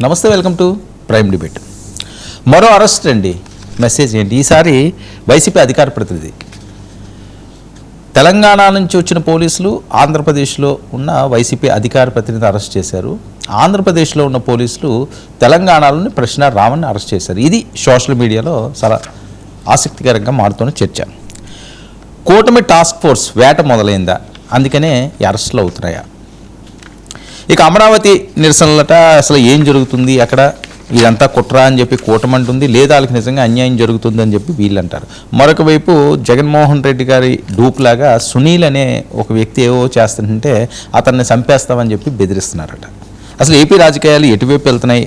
నమస్తే, welcome to prime debate. మరో arrest అండి. మెసేజ్ ఏంటి? ఈసారి వైసీపీ అధికార ప్రతినిధి, తెలంగాణ నుంచి వచ్చిన పోలీసులు ఆంధ్రప్రదేశ్లో ఉన్న వైసీపీ అధికార ప్రతినిధి అరెస్ట్ చేశారు. ఆంధ్రప్రదేశ్లో ఉన్న పోలీసులు తెలంగాణలోని ప్రశ్న రామన్ని అరెస్ట్ చేశారు. ఇది సోషల్ మీడియాలో చాలా ఆసక్తికరంగా మారుతున్న చర్చ. కూటమి టాస్క్ ఫోర్స్ వేట మొదలైందా? అందుకనే ఈ అరెస్టులు అవుతున్నాయా? ఇక అమరావతి నిరసనలట, అసలు ఏం జరుగుతుంది అక్కడ? ఇదంతా కుట్ర అని చెప్పి కూటమి అంటుంది, లేదా వాళ్ళకి నిజంగా అన్యాయం జరుగుతుంది అని చెప్పి వీళ్ళు అంటారు. మరొక వైపు జగన్మోహన్ రెడ్డి గారి డూప్లాగా సునీల్ అనే ఒక వ్యక్తి ఏవో చేస్తుంటే అతన్ని చంపేస్తామని చెప్పి బెదిరిస్తున్నారట. అసలు ఏపీ రాజకీయాలు ఎటువైపు వెళ్తున్నాయి?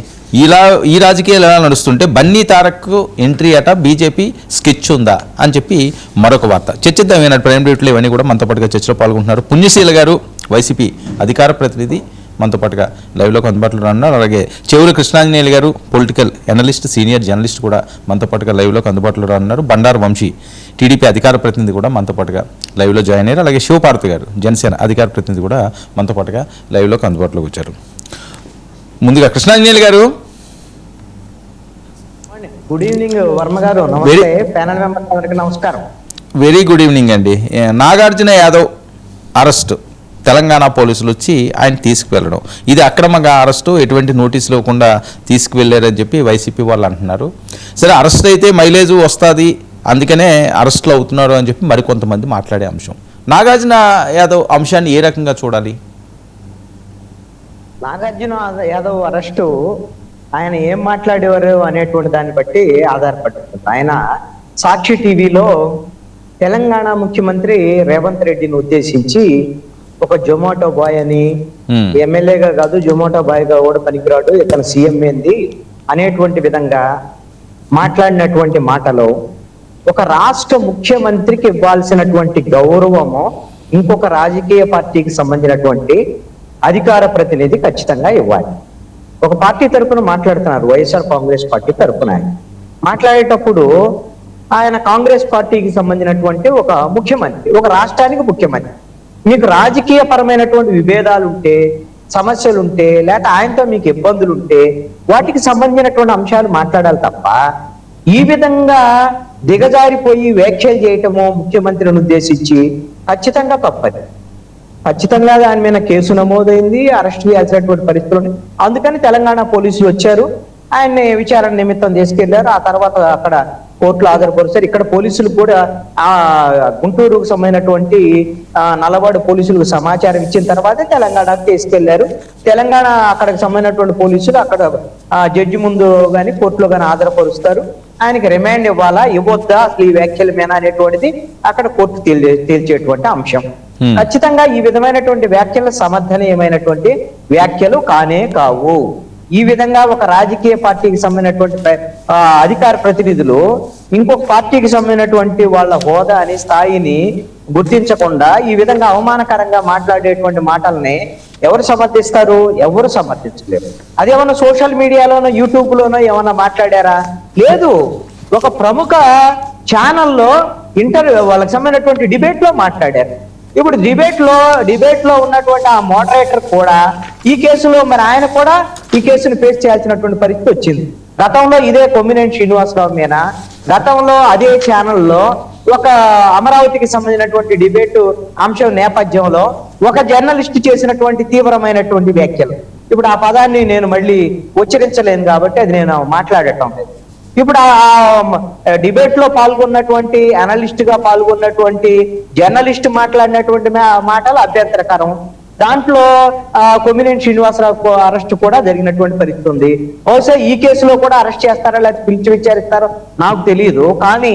ఈ రాజకీయాలు ఎలా నడుస్తుంటే బన్నీ తారక్ ఎంట్రీ అట, బీజేపీ స్కెచ్ ఉందా అని చెప్పి మరొక వార్త. చర్చిద్దాం ఏనాడు ప్రైమ్ డిబేట్లో. ఇవన్నీ కూడా మనతో పాటుగా చర్చలో పాల్గొంటున్నారు. పుణ్యశీల గారు, వైసీపీ అధికార ప్రతినిధి, మనతో పాటుగా లైవ్లోకి అందుబాటులో ఉన్నారు. అలాగే చెవులు కృష్ణాంజనేయులు గారు, పొలిటికల్ అనలిస్ట్, సీనియర్ జర్నలిస్ట్ కూడా మనతో పాటుగా లైవ్లోకి అందుబాటులో ఉన్నారు. బండారు వంశీ, టీడీపీ అధికార ప్రతినిధి కూడా మనతో పాటుగా లైవ్లో జాయిన్ అయ్యారు. అలాగే శివపార్వతి గారు, జనసేన అధికార ప్రతినిధి కూడా మనతో పాటుగా లైవ్లోకి అందుబాటులోకి వచ్చారు. ముందుగా కృష్ణాంజనేయులు గారు, గుడ్ ఈవినింగ్ వర్మ గారు. నమస్తే. ప్యానల్ మెంబర్స్ అందరికీ నమస్కారం. వెరీ గుడ్ ఈవినింగ్ అండి. నాగార్జున యాదవ్ అరెస్ట్, తెలంగాణ పోలీసులు వచ్చి ఆయన తీసుకువెళ్ళడం, ఇది అక్రమంగా అరెస్టు, ఎటువంటి నోటీసులు ఇవ్వకుండా తీసుకువెళ్ళారని చెప్పి వైసీపీ వాళ్ళు అంటున్నారు. సరే, అరెస్ట్ అయితే మైలేజ్ వస్తుంది, అందుకనే అరెస్టులు అవుతున్నారు అని చెప్పి మరికొంతమంది మాట్లాడే అంశం. నాగార్జున యాదవ్ అంశాన్ని ఏ రకంగా చూడాలి? నాగార్జున యాదవ్ అరెస్టు ఆయన ఏం మాట్లాడేవారు అనేటువంటి దాన్ని బట్టి ఆధారపడుతుంది. ఆయన సాక్షి టీవీలో తెలంగాణ ముఖ్యమంత్రి రేవంత్ రెడ్డిని ఉద్దేశించి ఒక జొమాటో బాయ్ అని, ఎమ్మెల్యేగా కాదు జొమాటో బాయ్గా కూడా పనికిరాడు, ఇతను సీఎం ఏంది అనేటువంటి విధంగా మాట్లాడినటువంటి మాటలో ఒక రాష్ట్ర ముఖ్యమంత్రికి ఇవ్వాల్సినటువంటి గౌరవము ఇంకొక రాజకీయ పార్టీకి సంబంధించినటువంటి అధికార ప్రతినిధి ఖచ్చితంగా ఇవ్వాలి. ఒక పార్టీ తరఫున మాట్లాడుతున్నారు, వైఎస్ఆర్ కాంగ్రెస్ పార్టీ తరఫున. మాట్లాడేటప్పుడు ఆయన కాంగ్రెస్ పార్టీకి సంబంధించినటువంటి ఒక ముఖ్యమంత్రి, ఒక రాష్ట్రానికి ముఖ్యమంత్రి. మీకు రాజకీయ పరమైనటువంటి విభేదాలు ఉంటే, సమస్యలు ఉంటే, లేకపోతే ఆయనతో మీకు ఇబ్బందులు ఉంటే వాటికి సంబంధించినటువంటి అంశాలు మాట్లాడాలి తప్ప ఈ విధంగా దిగజారిపోయి వ్యాఖ్యలు చేయటము ముఖ్యమంత్రిని ఉద్దేశించి ఖచ్చితంగా తప్పది. ఖచ్చితంగా దాని మీద కేసు నమోదైంది, అరెస్ట్ చేయాల్సినటువంటి పరిస్థితులు. అందుకని తెలంగాణ పోలీసులు వచ్చారు, ఆయన్ని విచారణ నిమిత్తం తీసుకెళ్లారు. ఆ తర్వాత అక్కడ కోర్టులో హాజరుపరుస్తారు. ఇక్కడ పోలీసులు కూడా ఆ గుంటూరుకు సంబంధించినటువంటి నల్లవాడు పోలీసులకు సమాచారం ఇచ్చిన తర్వాతే తెలంగాణకు తీసుకెళ్లారు. తెలంగాణ అక్కడికి సంబంధించినటువంటి పోలీసులు అక్కడ జడ్జి ముందు కానీ కోర్టులో కానీ హాజరుపరుస్తారు. ఆయనకి రిమాండ్ ఇవ్వాలా ఇవ్వద్దా, అసలు ఈ వ్యాఖ్యల మీద అనేటువంటిది అక్కడ కోర్టు తేల్చేటువంటి అంశం. ఖచ్చితంగా ఈ విధమైనటువంటి వ్యాఖ్యలు సమర్థనీయమైనటువంటి వ్యాఖ్యలు కానే కావు. ఈ విధంగా ఒక రాజకీయ పార్టీకి సంబంధించినటువంటి అధికార ప్రతినిధులు ఇంకొక పార్టీకి సంబంధించినటువంటి వాళ్ళ హోదాని, స్థాయిని గుర్తించకుండా ఈ విధంగా అవమానకరంగా మాట్లాడేటువంటి మాటల్ని ఎవరు సమర్థిస్తారు? ఎవరు సమర్థించలేరు. అదేమన్నా సోషల్ మీడియాలోనో యూట్యూబ్ లోనో ఏమన్నా మాట్లాడారా? లేదు. ఒక ప్రముఖ ఛానల్లో వాళ్ళకి సంబంధించినటువంటి డిబేట్ లో మాట్లాడారు. ఇప్పుడు డిబేట్ లో ఉన్నటువంటి ఆ మోడరేటర్ కూడా ఈ కేసులో మరి ఆయన కూడా ఈ కేసును ఫేస్ చేయాల్సినటువంటి పరిస్థితి వచ్చింది. గతంలో ఇదే కొమ్మినేని శ్రీనివాసరావు మీద గతంలో అదే ఛానల్లో ఒక అమరావతికి సంబంధించినటువంటి డిబేట్ అంశం నేపథ్యంలో ఒక జర్నలిస్ట్ చేసినటువంటి తీవ్రమైనటువంటి వ్యాఖ్యలు. ఇప్పుడు ఆ పదాన్ని నేను మళ్ళీ ఉచ్చరించలేను కాబట్టి అది నేను మాట్లాడటం లేదు. ఇప్పుడు ఆ డిబేట్ లో పాల్గొన్నటువంటి అనలిస్ట్ గా పాల్గొన్నటువంటి జర్నలిస్ట్ మాట్లాడినటువంటి మాటలు అభ్యంతరకరం. దాంట్లో కొమ్మినేని శ్రీనివాసరావు అరెస్ట్ కూడా జరిగినటువంటి పరిస్థితి ఉంది. బహుశా ఈ కేసులో కూడా అరెస్ట్ చేస్తారా లేకపోతే పిలిచి విచారిస్తారో నాకు తెలియదు. కానీ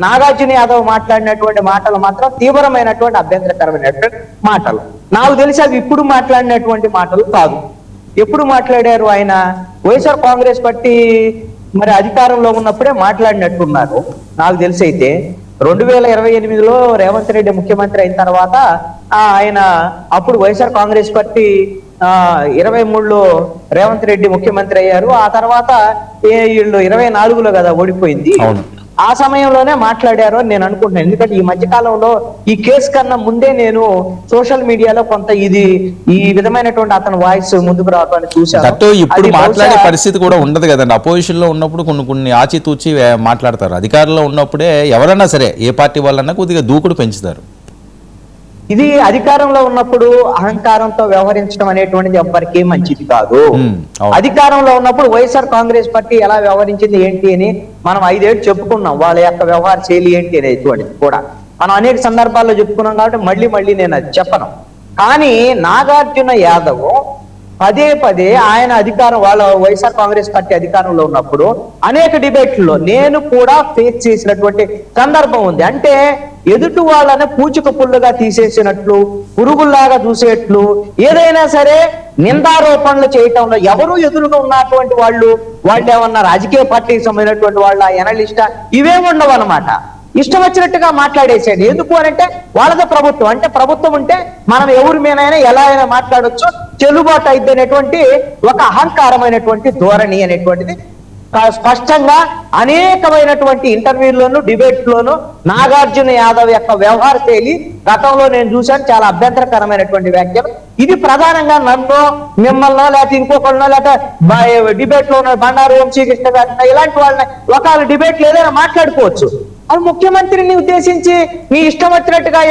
నాగార్జున యాదవ్ మాట్లాడినటువంటి మాటలు మాత్రం తీవ్రమైనటువంటి అభ్యంతరకరమైనటువంటి మాటలు. నాకు తెలిసి అవి ఇప్పుడు మాట్లాడినటువంటి మాటలు కాదు. ఎప్పుడు మాట్లాడారు? ఆయన వైఎస్ఆర్ కాంగ్రెస్ పార్టీ మరి అధికారంలో ఉన్నప్పుడే మాట్లాడినట్టున్నారు నాకు తెలిసి. అయితే 2028లో రేవంత్ రెడ్డి ముఖ్యమంత్రి అయిన తర్వాత ఆయన అప్పుడు వైఎస్ఆర్ కాంగ్రెస్ పార్టీ 23లో రేవంత్ రెడ్డి ముఖ్యమంత్రి అయ్యారు. ఆ తర్వాత వీళ్ళు 24లో కదా ఓడిపోయింది. ఆ సమయంలోనే మాట్లాడారు అని నేను అనుకుంటున్నాను. ఎందుకంటే ఈ మధ్య కాలంలో ఈ కేసు కన్నా ముందే నేను సోషల్ మీడియాలో కొంత ఈ విధమైనటువంటి అతని వాయిస్ ముందుకు రావడానికి చూశాను. దట్టు ఇప్పుడు అది మాట్లాడే బహుశా పరిస్థితి కూడా ఉండదు కదండి. అపోజిషన్ లో ఉన్నప్పుడు కొన్ని ఆచితూచి మాట్లాడతారు. అధికారంలో ఉన్నప్పుడే ఎవరన్నా సరే ఏ పార్టీ వాళ్ళన్నా కొద్దిగా దూకుడు పెంచుతారు. ఇది అధికారంలో ఉన్నప్పుడు అహంకారంతో వ్యవహరించడం అనేటువంటిది ఎవ్వరికీ మంచిది కాదు. అవును. అధికారంలో ఉన్నప్పుడు వైఎస్ఆర్ కాంగ్రెస్ పార్టీ ఎలా వ్యవహరించింది ఏంటి అని మనం 5 ఏళ్ళు చెప్పుకున్నాం. వాళ్ళ యొక్క వ్యవహార శైలి ఏంటి అనేటువంటిది కూడా మనం అనేక సందర్భాల్లో చెప్పుకున్నాం. కాబట్టి మళ్ళీ నేను అది చెప్పను. కానీ నాగార్జున యాదవ్ పదే ఆయన వాళ్ళ వైఎస్ఆర్ కాంగ్రెస్ పార్టీ అధికారంలో ఉన్నప్పుడు అనేక డిబేట్లలో నేను కూడా ఫేస్ చేసినటువంటి సందర్భం ఉంది. అంటే ఎదుటి వాళ్ళని పూచిక పుల్లుగా తీసేసినట్లు, పురుగుల్లాగా చూసేట్లు, ఏదైనా సరే నిందారోపణలు చేయటంలో ఎవరు ఎదురుగా ఉన్నటువంటి వాళ్ళు ఏమన్నా రాజకీయ పార్టీకి సంబంధించినటువంటి వాళ్ళ ఎనలిస్టా ఇవేమి ఉండవు అనమాట. ఇష్టం వచ్చినట్టుగా మాట్లాడేసాడు. ఎందుకు అంటే వాళ్ళది ప్రభుత్వం, అంటే ప్రభుత్వం ఉంటే మనం ఎవరి మీదైనా ఎలా అయినా మాట్లాడొచ్చు, చెల్లుబాటు అయితే అనేటువంటి ఒక అహంకారమైనటువంటి ధోరణి అనేటువంటిది స్పష్టంగా అనేకమైనటువంటి ఇంటర్వ్యూల్లోనూ డిబేట్లోనూ నాగార్జున యాదవ్ యొక్క వ్యవహార శైలి గతంలో నేను చూశాను. చాలా అభ్యంతరకరమైనటువంటి వ్యాఖ్యలు. ఇది ప్రధానంగా నన్ను, మిమ్మల్నో, లేకపోతే ఇంకొకళ్ళనో, లేకపోతే డిబేట్ లో బండారు వంశీకృష్ణ గారి ఇలాంటి వాళ్ళని ఒకవేళ డిబేట్లు ఏదైనా మాట్లాడుకోవచ్చు. అది ముఖ్యమంత్రిని ఉద్దేశించి మీ ఇష్టం వచ్చినట్టుగా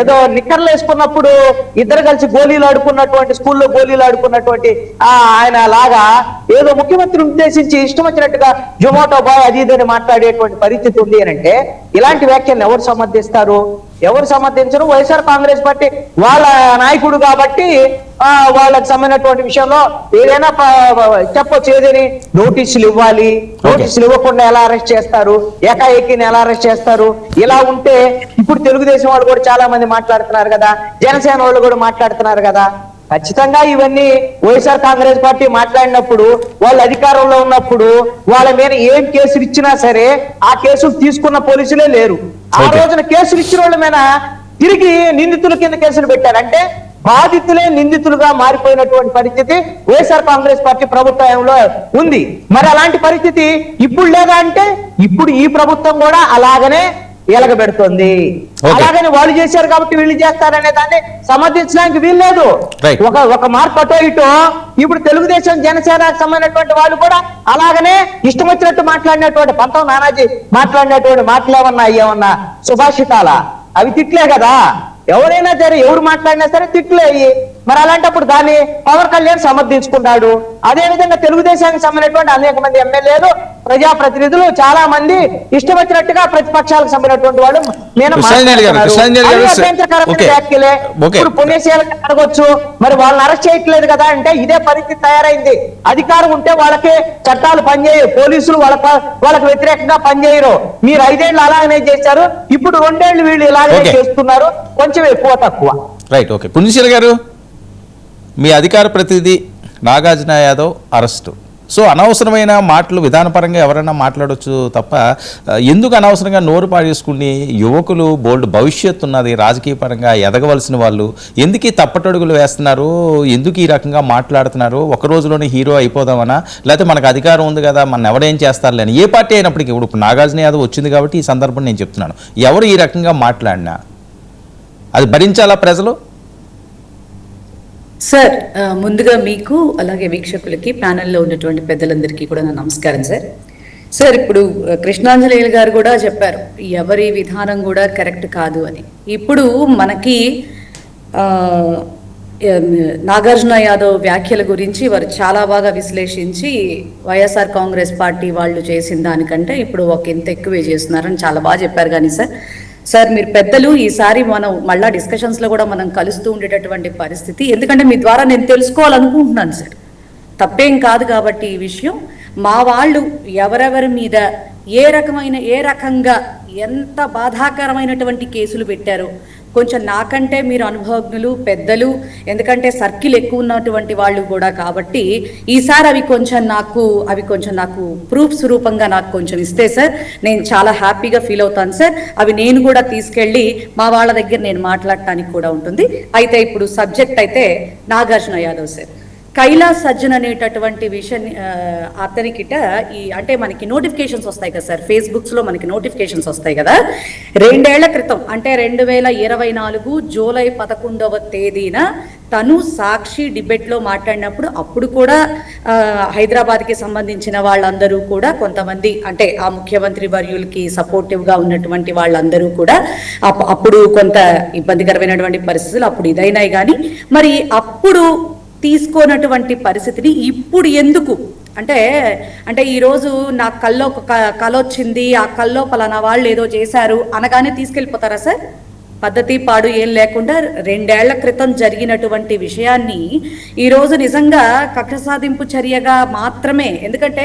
ఏదో నిక్కర్లు వేసుకున్నప్పుడు ఇద్దరు కలిసి గోళీలు ఆడుకున్నటువంటి, స్కూల్లో గోళీలు ఆడుకున్నటువంటి ఆయన లాగా ఏదో ముఖ్యమంత్రిని ఉద్దేశించి ఇష్టం వచ్చినట్టుగా జొమాటో బాయ్ అది ఇదని మాట్లాడేటువంటి పరిస్థితి ఉంది అని అంటే ఇలాంటి వ్యాఖ్యలను ఎవరు సమర్థిస్తారు? ఎవరు సమర్థించరు? వైఎస్ఆర్ కాంగ్రెస్ పార్టీ వాళ్ళ నాయకుడు కాబట్టి వాళ్ళకి సంబంధించినటువంటి విషయంలో ఏదైనా చెప్పొచ్చు. ఏదని నోటీసులు ఇవ్వాలి, నోటీసులు ఇవ్వకుండా ఎలా అరెస్ట్ చేస్తారు, ఏకాఏకిని ఎలా అరెస్ట్ చేస్తారు? ఇలా ఉంటే ఇప్పుడు తెలుగుదేశం వాళ్ళు కూడా చాలా మంది మాట్లాడుతున్నారు కదా, జనసేన వాళ్ళు కూడా మాట్లాడుతున్నారు కదా. ఖచ్చితంగా ఇవన్నీ వైఎస్ఆర్ కాంగ్రెస్ పార్టీ మాట్లాడినప్పుడు, వాళ్ళు అధికారంలో ఉన్నప్పుడు వాళ్ళ మీద ఏం కేసులు ఇచ్చినా సరే ఆ కేసులు తీసుకున్న పోలీసులే లేరు. ఆ రోజున కేసులు ఇచ్చిన వాళ్ళ మీద తిరిగి నిందితుల కింద కేసులు పెట్టారు. అంటే బాధితులే నిందితులుగా మారిపోయినటువంటి పరిస్థితి వైఎస్ఆర్ కాంగ్రెస్ పార్టీ ప్రభుత్వంలో ఉంది. మరి అలాంటి పరిస్థితి ఇప్పుడు లేదా అంటే ఇప్పుడు ఈ ప్రభుత్వం కూడా అలాగనే ఎలగబెడుతుంది. అలాగని వాళ్ళు చేశారు కాబట్టి వీళ్ళు చేస్తారనే దాన్ని సమర్థించడానికి వీల్లేదు. ఒక మార్క్ అటో ఇటో ఇప్పుడు తెలుగుదేశం, జనసేనకు సంబంధించినటువంటి వాళ్ళు కూడా అలాగనే ఇష్టం వచ్చినట్టు మాట్లాడినటువంటి పంతం నానాజీ మాట్లాడినటువంటి మాటలేమన్నా ఏమన్నా సుభాషితాల అవి తిట్లే కదా. ఎవరైనా సరే ఎవరు మాట్లాడినా సరే తిట్లే అయ్యి. మరి అలాంటప్పుడు దాన్ని పవన్ కళ్యాణ్ సమర్థించుకున్నాడు. అదే విధంగా తెలుగుదేశానికి సంబంధించినటువంటి అనేక మంది ఎమ్మెల్యేలు, ప్రజాప్రతినిధులు చాలా మంది ఇష్టం వచ్చినట్టుగా ప్రతిపక్షాలకు సంబంధించినటువంటి వాళ్ళు వ్యాఖ్యలే. ఇప్పుడు పుణ్యశీలకు అడగొచ్చు, మరి వాళ్ళని అరెస్ట్ చేయట్లేదు కదా అంటే ఇదే పరిస్థితి తయారైంది. అధికారం ఉంటే వాళ్ళకి చట్టాలు పనిచేయవు, పోలీసులు వాళ్ళకి వ్యతిరేకంగా పనిచేయరు. మీరు 5 ఏళ్ళు అలాగనే చేశారు, ఇప్పుడు 2 ఏళ్ళు వీళ్ళు ఇలాగనే చేస్తున్నారు, కొంచెం ఎక్కువ తక్కువ. Right, okay. పుణ్యశీల గారు, మీ అధికార ప్రతినిధి నాగార్జున యాదవ్ అరెస్టు. సో అనవసరమైన మాటలు విధానపరంగా ఎవరైనా మాట్లాడవచ్చు తప్ప ఎందుకు అనవసరంగా నోరు పాడేసుకుని యువకులు బోల్డ్ భవిష్యత్తు ఉన్నది, రాజకీయ పరంగా ఎదగవలసిన వాళ్ళు ఎందుకు ఈ తప్పటడుగులు వేస్తున్నారు, ఎందుకు ఈ రకంగా మాట్లాడుతున్నారు? ఒక రోజులోనే హీరో అయిపోదామనా, లేకపోతే మనకు అధికారం ఉంది కదా మన ఎవడేం చేస్తారులే అని? ఏ పార్టీ అయినప్పటికీ ఇప్పుడు నాగార్జున యాదవ్ వచ్చింది కాబట్టి ఈ సందర్భం నేను చెప్తున్నాను. ఎవరు ఈ రకంగా మాట్లాడినా అది భరించాలా ప్రజలు? సార్, ముందుగా మీకు అలాగే వీక్షకులకి, ప్యానెల్లో ఉన్నటువంటి పెద్దలందరికీ కూడా నా నమస్కారం సార్. సార్, ఇప్పుడు కృష్ణాంజనేయులు గారు కూడా చెప్పారు ఎవరి విధానం కూడా కరెక్ట్ కాదు అని. ఇప్పుడు మనకి నాగార్జున యాదవ్ వ్యాఖ్యల గురించి వారు చాలా బాగా విశ్లేషించి వైఎస్ఆర్ కాంగ్రెస్ పార్టీ వాళ్ళు చేసిన దానికంటే ఇప్పుడు ఒక ఇంత ఎక్కువే చేస్తున్నారని చాలా బాగా చెప్పారు. కానీ సార్ మీరు పెద్దలు, ఈసారి మనం మళ్ళా డిస్కషన్స్లో కూడా మనం కలుస్తూ ఉండేటటువంటి పరిస్థితి, ఎందుకంటే మీ ద్వారా నేను తెలుసుకోవాలనుకుంటున్నాను సార్. తప్పేం కాదు కాబట్టి ఈ విషయం మా వాళ్ళు ఎవరెవరి మీద ఏ రకంగా ఎంత బాధాకరమైనటువంటి కేసులు పెట్టారో కొంచెం నాకంటే మీరు అనుభవజ్ఞులు, పెద్దలు, ఎందుకంటే సర్కిల్ ఎక్కువ ఉన్నటువంటి వాళ్ళు కూడా కాబట్టి ఈసారి అవి కొంచెం నాకు ప్రూఫ్స్ రూపంగా నాకు కొంచెం ఇస్తే సార్ నేను చాలా హ్యాపీగా ఫీల్ అవుతాను సార్. అవి నేను కూడా తీసుకెళ్ళి మా వాళ్ళ దగ్గర నేను మాట్లాడటానికి కూడా ఉంటుంది. అయితే ఇప్పుడు సబ్జెక్ట్ అయితే నాగార్జున యాదవ్ సార్. కైలాస్ సజ్జన్ అనేటటువంటి విషయం అతనికిట అంటే మనకి నోటిఫికేషన్స్ వస్తాయి కదా సార్, ఫేస్బుక్స్లో మనకి నోటిఫికేషన్స్ వస్తాయి కదా. 2 ఏళ్ల క్రితం అంటే 2024 జూలై 11వ తేదీన తను సాక్షి డిబేట్లో మాట్లాడినప్పుడు అప్పుడు కూడా హైదరాబాద్కి సంబంధించిన వాళ్ళందరూ కూడా కొంతమంది అంటే ఆ ముఖ్యమంత్రి వర్యులకి సపోర్టివ్గా ఉన్నటువంటి వాళ్ళందరూ కూడా అప్పుడు కొంత ఇబ్బందికరమైనటువంటి పరిస్థితులు అప్పుడు ఇదైనాయి. కానీ మరి అప్పుడు తీసుకోనటువంటి పరిస్థితిని ఇప్పుడు ఎందుకు అంటే ఈరోజు నా కల్లో కళ వచ్చింది, ఆ కల్లో పలానా వాళ్ళు ఏదో చేశారు అనగానే తీసుకెళ్ళిపోతారా సార్? పద్ధతి పాడు ఏం లేకుండా 2 ఏళ్ల క్రితం జరిగినటువంటి విషయాన్ని ఈరోజు నిజంగా కక్ష సాధింపు చర్యగా మాత్రమే, ఎందుకంటే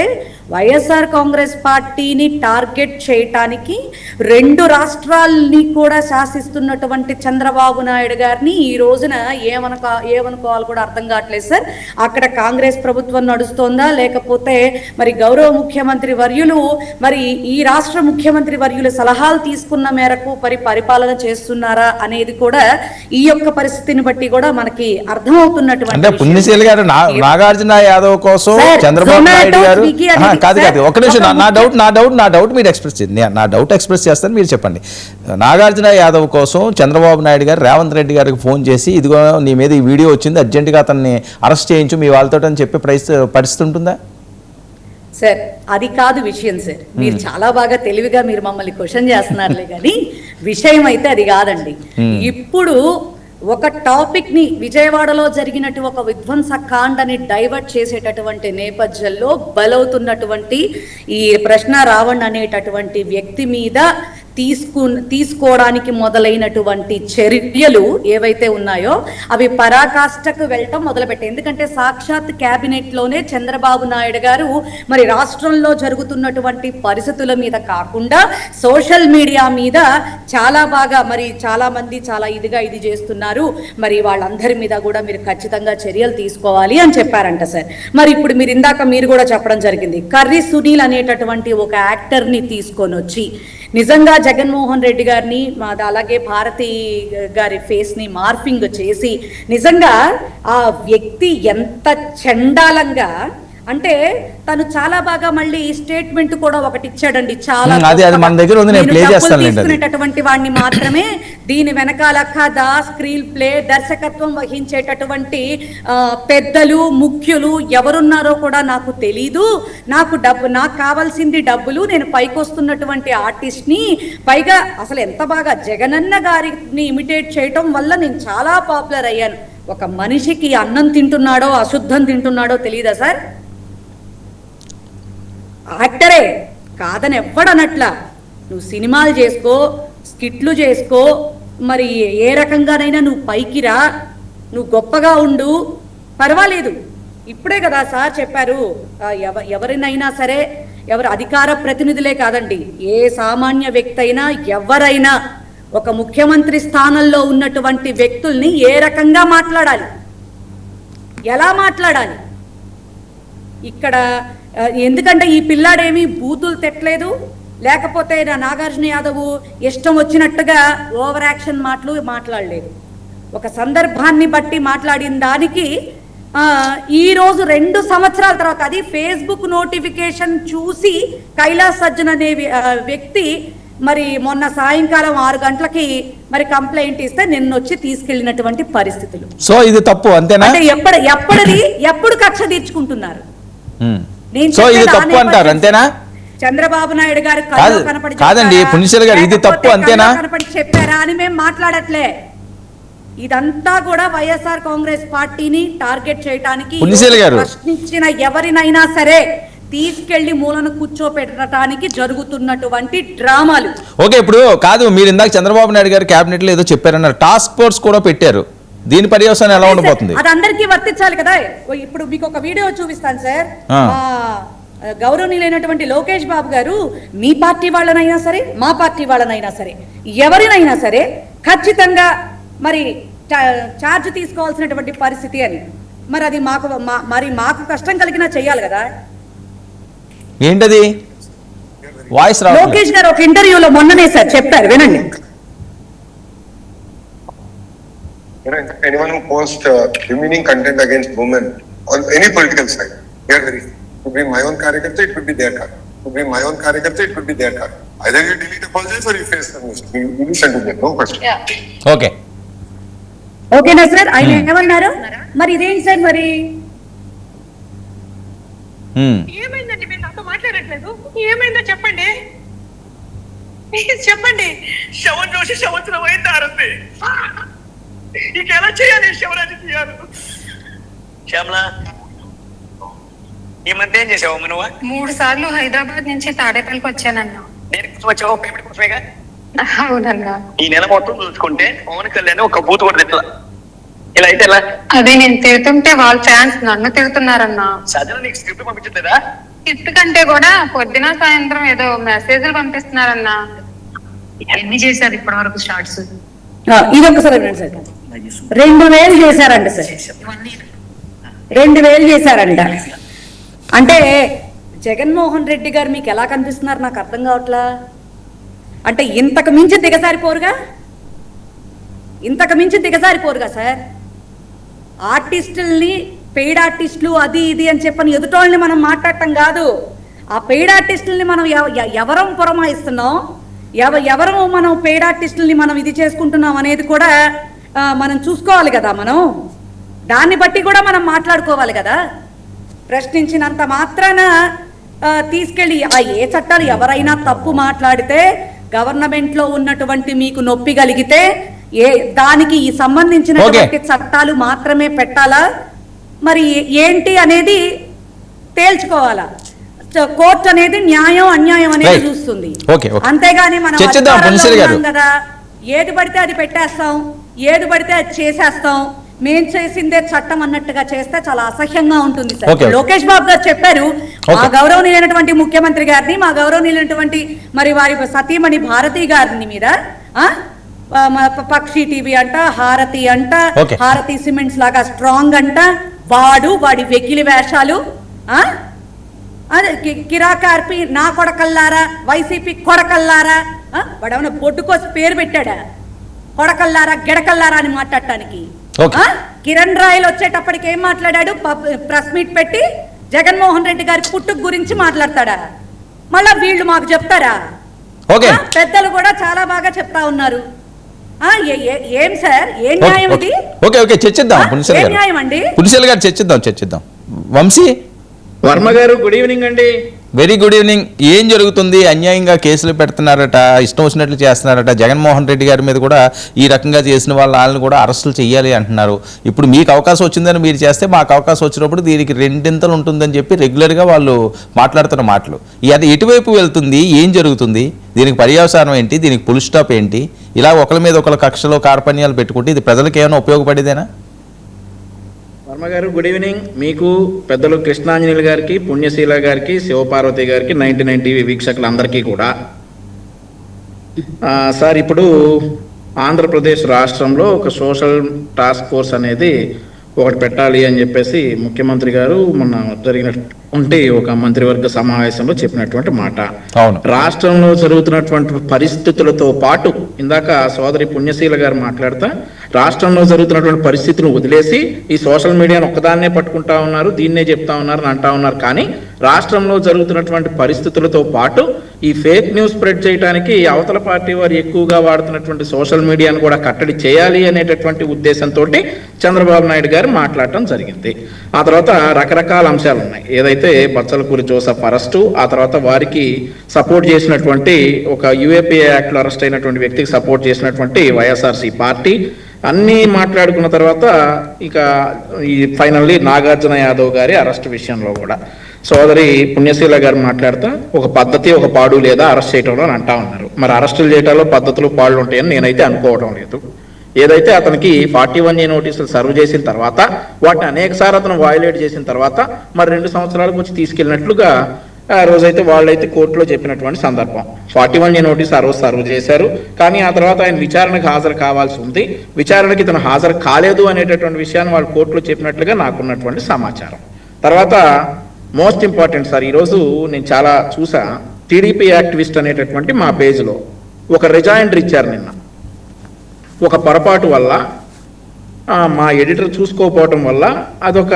వైఎస్ఆర్ కాంగ్రెస్ పార్టీని టార్గెట్ చేయటానికి 2 రాష్ట్రాలని కూడా శాసిస్తున్నటువంటి చంద్రబాబు నాయుడు గారిని ఈ రోజున ఏమనుకోవాలి కూడా అర్థం కావట్లేదు సార్. అక్కడ కాంగ్రెస్ ప్రభుత్వం నడుస్తోందా, లేకపోతే మరి గౌరవ ముఖ్యమంత్రి వర్యులు మరి ఈ రాష్ట్ర ముఖ్యమంత్రి వర్యులు సలహాలు తీసుకున్న మేరకు పరిపాలన చేస్తున్నారు అనేది కూడా ఈ యొక్క పరిస్థితిని బట్టి కూడా మనకి అర్థమవుతున్నటువంటి అంటే పుణ్యశీలి గారు నాగార్జున యాదవ్ కోసం చంద్రబాబు నాయుడు గారు కాదు ఒక నిమిషం నా డౌట్ మీరు ఎక్స్ప్రెస్ చేయండి, నా డౌట్ ఎక్స్ప్రెస్ చేస్తాను, మీరు చెప్పండి. నాగార్జున యాదవ్ కోసం చంద్రబాబు నాయుడు గారు రేవంత్ రెడ్డి గారికి ఫోన్ చేసి ఇదిగో నీ మీద ఈ వీడియో వచ్చింది అర్జెంటుగా అతన్ని అరెస్ట్ చేయించు మీ వాళ్ళతో అని చెప్పి పరిస్థితి ఉంటుందా సార్? అది కాదు విషయం సార్. మీరు చాలా బాగా తెలివిగా మీరు మమ్మల్ని క్వశ్చన్ చేస్తున్నారులే కానీ విషయం అయితే అది కాదండి. ఇప్పుడు ఒక టాపిక్ ని విజయవాడలో జరిగినట్టు ఒక విధ్వంస కాండని డైవర్ట్ చేసేటటువంటి నేపథ్యంలో బలవుతున్నటువంటి ఈ ప్రశ్న రావణ్ అనేటటువంటి వ్యక్తి మీద తీసుకోవడానికి మొదలైనటువంటి చర్యలు ఏవైతే ఉన్నాయో అవి పరాకాష్ఠకు వెళ్ళటం మొదలుపెట్టాయి. ఎందుకంటే సాక్షాత్ క్యాబినెట్లోనే చంద్రబాబు నాయుడు గారు మరి రాష్ట్రంలో జరుగుతున్నటువంటి పరిస్థితుల మీద కాకుండా సోషల్ మీడియా మీద చాలా బాగా మరి చాలా మంది చాలా ఇది చేస్తున్నారు, మరి వాళ్ళందరి మీద కూడా మీరు ఖచ్చితంగా చర్యలు తీసుకోవాలి అని చెప్పారంట సార్. మరి ఇప్పుడు మీరు కూడా చెప్పడం జరిగింది, కర్రీ సునీల్ అనేటటువంటి ఒక యాక్టర్ని తీసుకొని వచ్చి నిజంగా జగన్మోహన్ రెడ్డి గారిని అలాగే భారతి గారి ఫేస్ని మార్ఫింగ్ చేసి నిజంగా ఆ వ్యక్తి ఎంత చండాలంగా అంటే తను చాలా బాగా మళ్ళీ స్టేట్మెంట్ కూడా ఒకటి ఇచ్చాడండి. చాలా తీసుకునేటటువంటి వాడిని మాత్రమే దీని వెనకాల కథ స్క్రీన్ ప్లే దర్శకత్వం వహించేటటువంటి పెద్దలు ముఖ్యులు ఎవరున్నారో కూడా నాకు తెలీదు, నాకు కావాల్సింది డబ్బులు, నేను పైకి వస్తున్నటువంటి ఆర్టిస్ట్ని, పైగా అసలు ఎంత బాగా జగనన్న గారిని ఇమిటేట్ చేయటం వల్ల నేను చాలా పాపులర్ అయ్యాను. ఒక మనిషికి అన్నం తింటున్నాడో అశుద్ధం తింటున్నాడో తెలియదా సార్? యాక్టరే కాదని ఎవ్వడనట్లా, నువ్వు సినిమాలు చేసుకో, స్కిట్లు చేసుకో, మరి ఏ రకంగానైనా నువ్వు పైకి రా, నువ్వు గొప్పగా ఉండు, పర్వాలేదు. ఇప్పుడే కదా సార్ చెప్పారు, ఎవరినైనా సరే, ఎవరు అధికార ప్రతినిధులే కాదండి, ఏ సామాన్య వ్యక్తి అయినా ఎవరైనా ఒక ముఖ్యమంత్రి స్థానంలో ఉన్నటువంటి వ్యక్తుల్ని ఏ రకంగా మాట్లాడాలి, ఎలా మాట్లాడాలి. ఇక్కడ ఎందుకంటే ఈ పిల్లాడేమీ బూతులు తెట్టలేదు, లేకపోతే నాగార్జున యాదవ్ ఇష్టం వచ్చినట్టుగా ఓవర్ యాక్షన్ మాట్లాడలేదు. ఒక సందర్భాన్ని బట్టి మాట్లాడిన దానికి ఈరోజు 2 సంవత్సరాల తర్వాత అది ఫేస్బుక్ నోటిఫికేషన్ చూసి కైలాస్ సజ్జన్ అనే వ్యక్తి మరి మొన్న సాయంకాలం 6 గంటలకి మరి కంప్లైంట్ ఇస్తే నిన్న వచ్చి తీసుకెళ్లినటువంటి పరిస్థితులు. సో ఇది తప్పు అంతేనా? అంటే ఎప్పుడు కక్ష తీర్చుకుంటున్నారు? అంతేనా? చంద్రబాబు నాయుడు గారు కాదండి పుణ్యశీల గారు, ఇది తప్పు అంతేనా? కనపడి చెప్పారా అని మేము మాట్లాడట్లే. ఇదంతా కూడా వైఎస్ఆర్ కాంగ్రెస్ పార్టీని టార్గెట్ చేయడానికి ప్రశ్నించిన ఎవరినైనా సరే తీసుకెళ్లి మూలను కూర్చోపెట్టడానికి జరుగుతున్నటువంటి డ్రామాలు. ఓకే, ఇప్పుడు కాదు, మీరు ఇందాక చంద్రబాబు నాయుడు గారు కేబినెట్ లో ఏదో చెప్పారన్నారు, టాస్క్ ఫోర్స్ కూడా పెట్టారు, దీని పర్యవసానం ఎలా ఉండబోతుంది? అది అందరికీ వర్తించాలి కదా. ఇప్పుడు మీకు ఒక వీడియో చూపిస్తాను సార్. గౌరవనీయులైనటువంటి లోకేష్ బాబు గారు మీ పార్టీ వాళ్ళనైనా సరే మా పార్టీ వాళ్ళనైనా సరే ఎవరినైనా సరే ఖచ్చితంగా మరి ఛార్జ్ తీసుకోవాల్సినటువంటి పరిస్థితి అని, మరి అది మాకు కష్టం కలిగినా చెయ్యాలి కదా. ఏంటది? వాయిస్ లోకేష్ గారు ఒక ఇంటర్వ్యూలో మొన్ననే సార్ చెప్పారు, వినండి. Anyone who posts demeaning content against women on any political side. We are very free. To bring my own Karyakarta, it could be their car. To bring my own Karyakarta, it could be their car. Either you delete apologies or you face the news. You listen to them, no question. Okay ఓకేనా sir? ఆయన ఏమన్నారు మరి? ఇదేంటి sir మరి? ఏమైందండి? మీరు నాతో మాట్లాడట్లేదు. ఏమైందో చెప్పండి, చెప్పండి. శవం చూసి సంవత్సరం అయింది ఆరంభి. ఇక ఎలా చేయాలి శవరాజు చేయాలి? శ్యామలా, ఈ మధ్య ఏం చేసావు నువ్వు? 3 సార్లు హైదరాబాద్ నుంచి తాడేపల్లికి వచ్చానన్నా. దేనికి వచ్చావు? పేమెంట్ కోసమేగా. అవునన్నా. ఈ నెల మొత్తం చూసుకుంటే పవన్ కళ్యాణ్ ఒక బూత్ కూడా తిట్ల. ఇలా అయితే ఎలా? అదే నేను తిడుతుంటే వాళ్ళ ఫ్యాన్స్ నన్ను తిడుతున్నారన్నా. సజన నీకు స్క్రిప్ట్ పంపించట్లేదా? స్క్రిప్ట్ కంటే కూడా పొద్దున సాయంత్రం ఏదో మెసేజ్లు పంపిస్తున్నారన్నా. ఎన్ని చేశారు ఇప్పటి వరకు స్టార్ట్స్? ఇది ఒకసారి వినండి సార్. 2000 చేశారంట సార్. 2000 చేశారంట. అంటే జగన్మోహన్ రెడ్డి గారు మీకు ఎలా కనిపిస్తున్నారు నాకు అర్థం కావట్లా. అంటే ఇంతకు మించి దిగజారిపోరుగా, ఇంతకు మించి దిగజారిపోరుగా సార్. ఆర్టిస్టుల్ని పెయిడ్ ఆర్టిస్టులు అది ఇది అని చెప్పని ఎదుటోళ్ళని మనం మాట్లాడటం కాదు. ఆ పెయిడ్ ఆర్టిస్టుల్ని మనం ఎవరం పురమాయిస్తున్నాం, ఎవరు మనం పెయిడ్ ఆర్టిస్టుల్ని మనం ఇది చేసుకుంటున్నాం అనేది కూడా మనం చూసుకోవాలి కదా. మనం దాన్ని బట్టి కూడా మనం మాట్లాడుకోవాలి కదా. ప్రశ్నించినంత మాత్రాన తీసుకెళ్ళి ఏ చట్టాలు ఎవరైనా తప్పు మాట్లాడితే గవర్నమెంట్లో ఉన్నటువంటి మీకు నొప్పి కలిగితే దానికి సంబంధించినటువంటి చట్టాలు మాత్రమే పెట్టాలా మరి ఏంటి అనేది తేల్చుకోవాలా. కోర్టు అనేది న్యాయం అన్యాయం అనేది చూస్తుంది. అంతేగాని మనం కదా ఏది పడితే అది పెట్టేస్తాం, ఏది పడితే అది చేసేస్తాం, మేం చేసిందే చట్టం అన్నట్టుగా చేస్తే చాలా అసహ్యంగా ఉంటుంది సార్. లోకేష్ బాబు గారు చెప్పారు మా గౌరవనీయులైనటువంటి ముఖ్యమంత్రి గారిని, మా గౌరవనీయులైనటువంటి మరి వారి సతీమణి భారతి గారిని మీద పక్షి టీవీ అంట, హారతి అంట, హారతి సిమెంట్స్ లాగా స్ట్రాంగ్ అంట, వాడి వెకిలి వేషాలు, అదే కిరాకార్పి నా కొడకల్లారా, వైసీపీ కొడకల్లారా, వాడేమన్నా బొడ్డుకోసి పేరు పెట్టాడా? కొడకల్లారా గిడకల్లారా అని మాట్లాడటానికి. కిరణ్ రాయల్ వచ్చేటప్పటికి ఏం మాట్లాడాడు? ప్రెస్ మీట్ పెట్టి జగన్మోహన్ రెడ్డి గారి పుట్టుకు గురించి మాట్లాడతాడా? మళ్ళా వీళ్ళు మాకు చెప్తారా? పెద్దలు కూడా చాలా బాగా చెప్తా ఉన్నారు. ఏం సార్, ఏం న్యాయం ఇది? చర్చిద్దాం. ఏం న్యాయం అండి? పులిసెల్ గారు చర్చిద్దాం. వంశీ వర్మ గారు, గుడ్ ఈవినింగ్ అండి. Very good evening. ఏం జరుగుతుంది? అన్యాయంగా కేసులు పెడుతున్నారట, ఇష్టం వచ్చినట్లు చేస్తున్నారట. జగన్మోహన్ రెడ్డి గారి మీద కూడా ఈ రకంగా చేసిన వాళ్ళని కూడా అరెస్టులు చేయాలి అంటున్నారు. ఇప్పుడు మీకు అవకాశం వచ్చిందని మీరు చేస్తే మాకు అవకాశం వచ్చినప్పుడు దీనికి రెండింతలు ఉంటుందని చెప్పి రెగ్యులర్గా వాళ్ళు మాట్లాడుతున్న మాటలు. అది ఎటువైపు వెళ్తుంది? ఏం జరుగుతుంది? దీనికి పర్యవసానం ఏంటి? దీనికి ఫుల్ స్టాప్ ఏంటి? ఇలా ఒకరి మీద ఒకరి కక్షలో కార్పణ్యాలు పెట్టుకుంటే ఇది ప్రజలకు ఏమైనా ఉపయోగపడేదేనా? వర్మ గారు, గుడ్ ఈవినింగ్. మీకు, పెద్దలు కృష్ణాంజనేయులు గారికి, పుణ్యశీల గారికి, శివపార్వతి గారికి, 99 టీవీ వీక్షకులందరికీ కూడా సార్, ఇప్పుడు ఆంధ్రప్రదేశ్ రాష్ట్రంలో ఒక సోషల్ టాస్క్ ఫోర్స్ అనేది ఒకటి పెట్టాలి అని చెప్పేసి ముఖ్యమంత్రి గారు మొన్న జరిగినటువంటి ఒక మంత్రివర్గ సమావేశంలో చెప్పినటువంటి మాట. రాష్ట్రంలో జరుగుతున్నటువంటి పరిస్థితులతో పాటు ఇందాక సోదరి పుణ్యశీల గారు మాట్లాడుతా రాష్ట్రంలో జరుగుతున్నటువంటి పరిస్థితులను వదిలేసి ఈ సోషల్ మీడియాను ఒక్కదాన్నే పట్టుకుంటా ఉన్నారు, దీన్నే చెప్తా ఉన్నారు అని అంటా ఉన్నారు. కానీ రాష్ట్రంలో జరుగుతున్నటువంటి పరిస్థితులతో పాటు ఈ ఫేక్ న్యూస్ స్ప్రెడ్ చేయడానికి అవతల పార్టీ వారు ఎక్కువగా వాడుతున్నటువంటి సోషల్ మీడియాను కూడా కట్టడి చేయాలి అనేటటువంటి ఉద్దేశంతో చంద్రబాబు నాయుడు గారు మాట్లాడటం జరిగింది. ఆ తర్వాత రకరకాల అంశాలు ఉన్నాయి. ఏదైతే బచ్చలకూరి జోసెఫ్ అరెస్టు, ఆ తర్వాత వారికి సపోర్ట్ చేసినటువంటి ఒక యూఏపీఏ యాక్ట్లో అరెస్ట్ అయినటువంటి వ్యక్తికి సపోర్ట్ చేసినటువంటి వైఎస్ఆర్సీ పార్టీ అన్నీ మాట్లాడుకున్న తర్వాత ఇక ఈ ఫైనల్లీ నాగార్జున యాదవ్ గారి అరెస్ట్ విషయంలో కూడా సోదరి పుణ్యశీల గారు మాట్లాడుతూ ఒక పద్ధతి ఒక పాడు లేదా అరెస్ట్ చేయడంలో అని అంటా ఉన్నారు. మరి అరెస్టులు చేయడంలో పద్ధతులు పాడులు ఉంటాయని నేనైతే అనుకోవడం లేదు. ఏదైతే అతనికి 41A నోటీసులు సర్వ్ చేసిన తర్వాత వాటిని అనేకసార్లు అతను వయలేట్ చేసిన తర్వాత మరి 2 సంవత్సరాలకు వచ్చి తీసుకెళ్ళినట్లుగా ఆ రోజైతే వాళ్ళైతే కోర్టులో చెప్పినటువంటి సందర్భం. 41A నోటీస్ ఆ రోజు సర్వ్ చేశారు. కానీ ఆ తర్వాత ఆయన విచారణకు హాజరు కావాల్సి ఉంది. విచారణకి ఇతను హాజరు కాలేదు అనేటటువంటి విషయాన్ని వాళ్ళు కోర్టులో చెప్పినట్లుగా నాకున్నటువంటి సమాచారం. తర్వాత మోస్ట్ ఇంపార్టెంట్ సార్, ఈరోజు నేను చాలా చూసా, టీడీపీ యాక్టివిస్ట్ అనేటటువంటి మా పేజ్లో ఒక రిజైండర్ ఇచ్చారు నిన్న. ఒక పొరపాటు వల్ల మా ఎడిటర్ చూసుకోకపోవటం వల్ల అదొక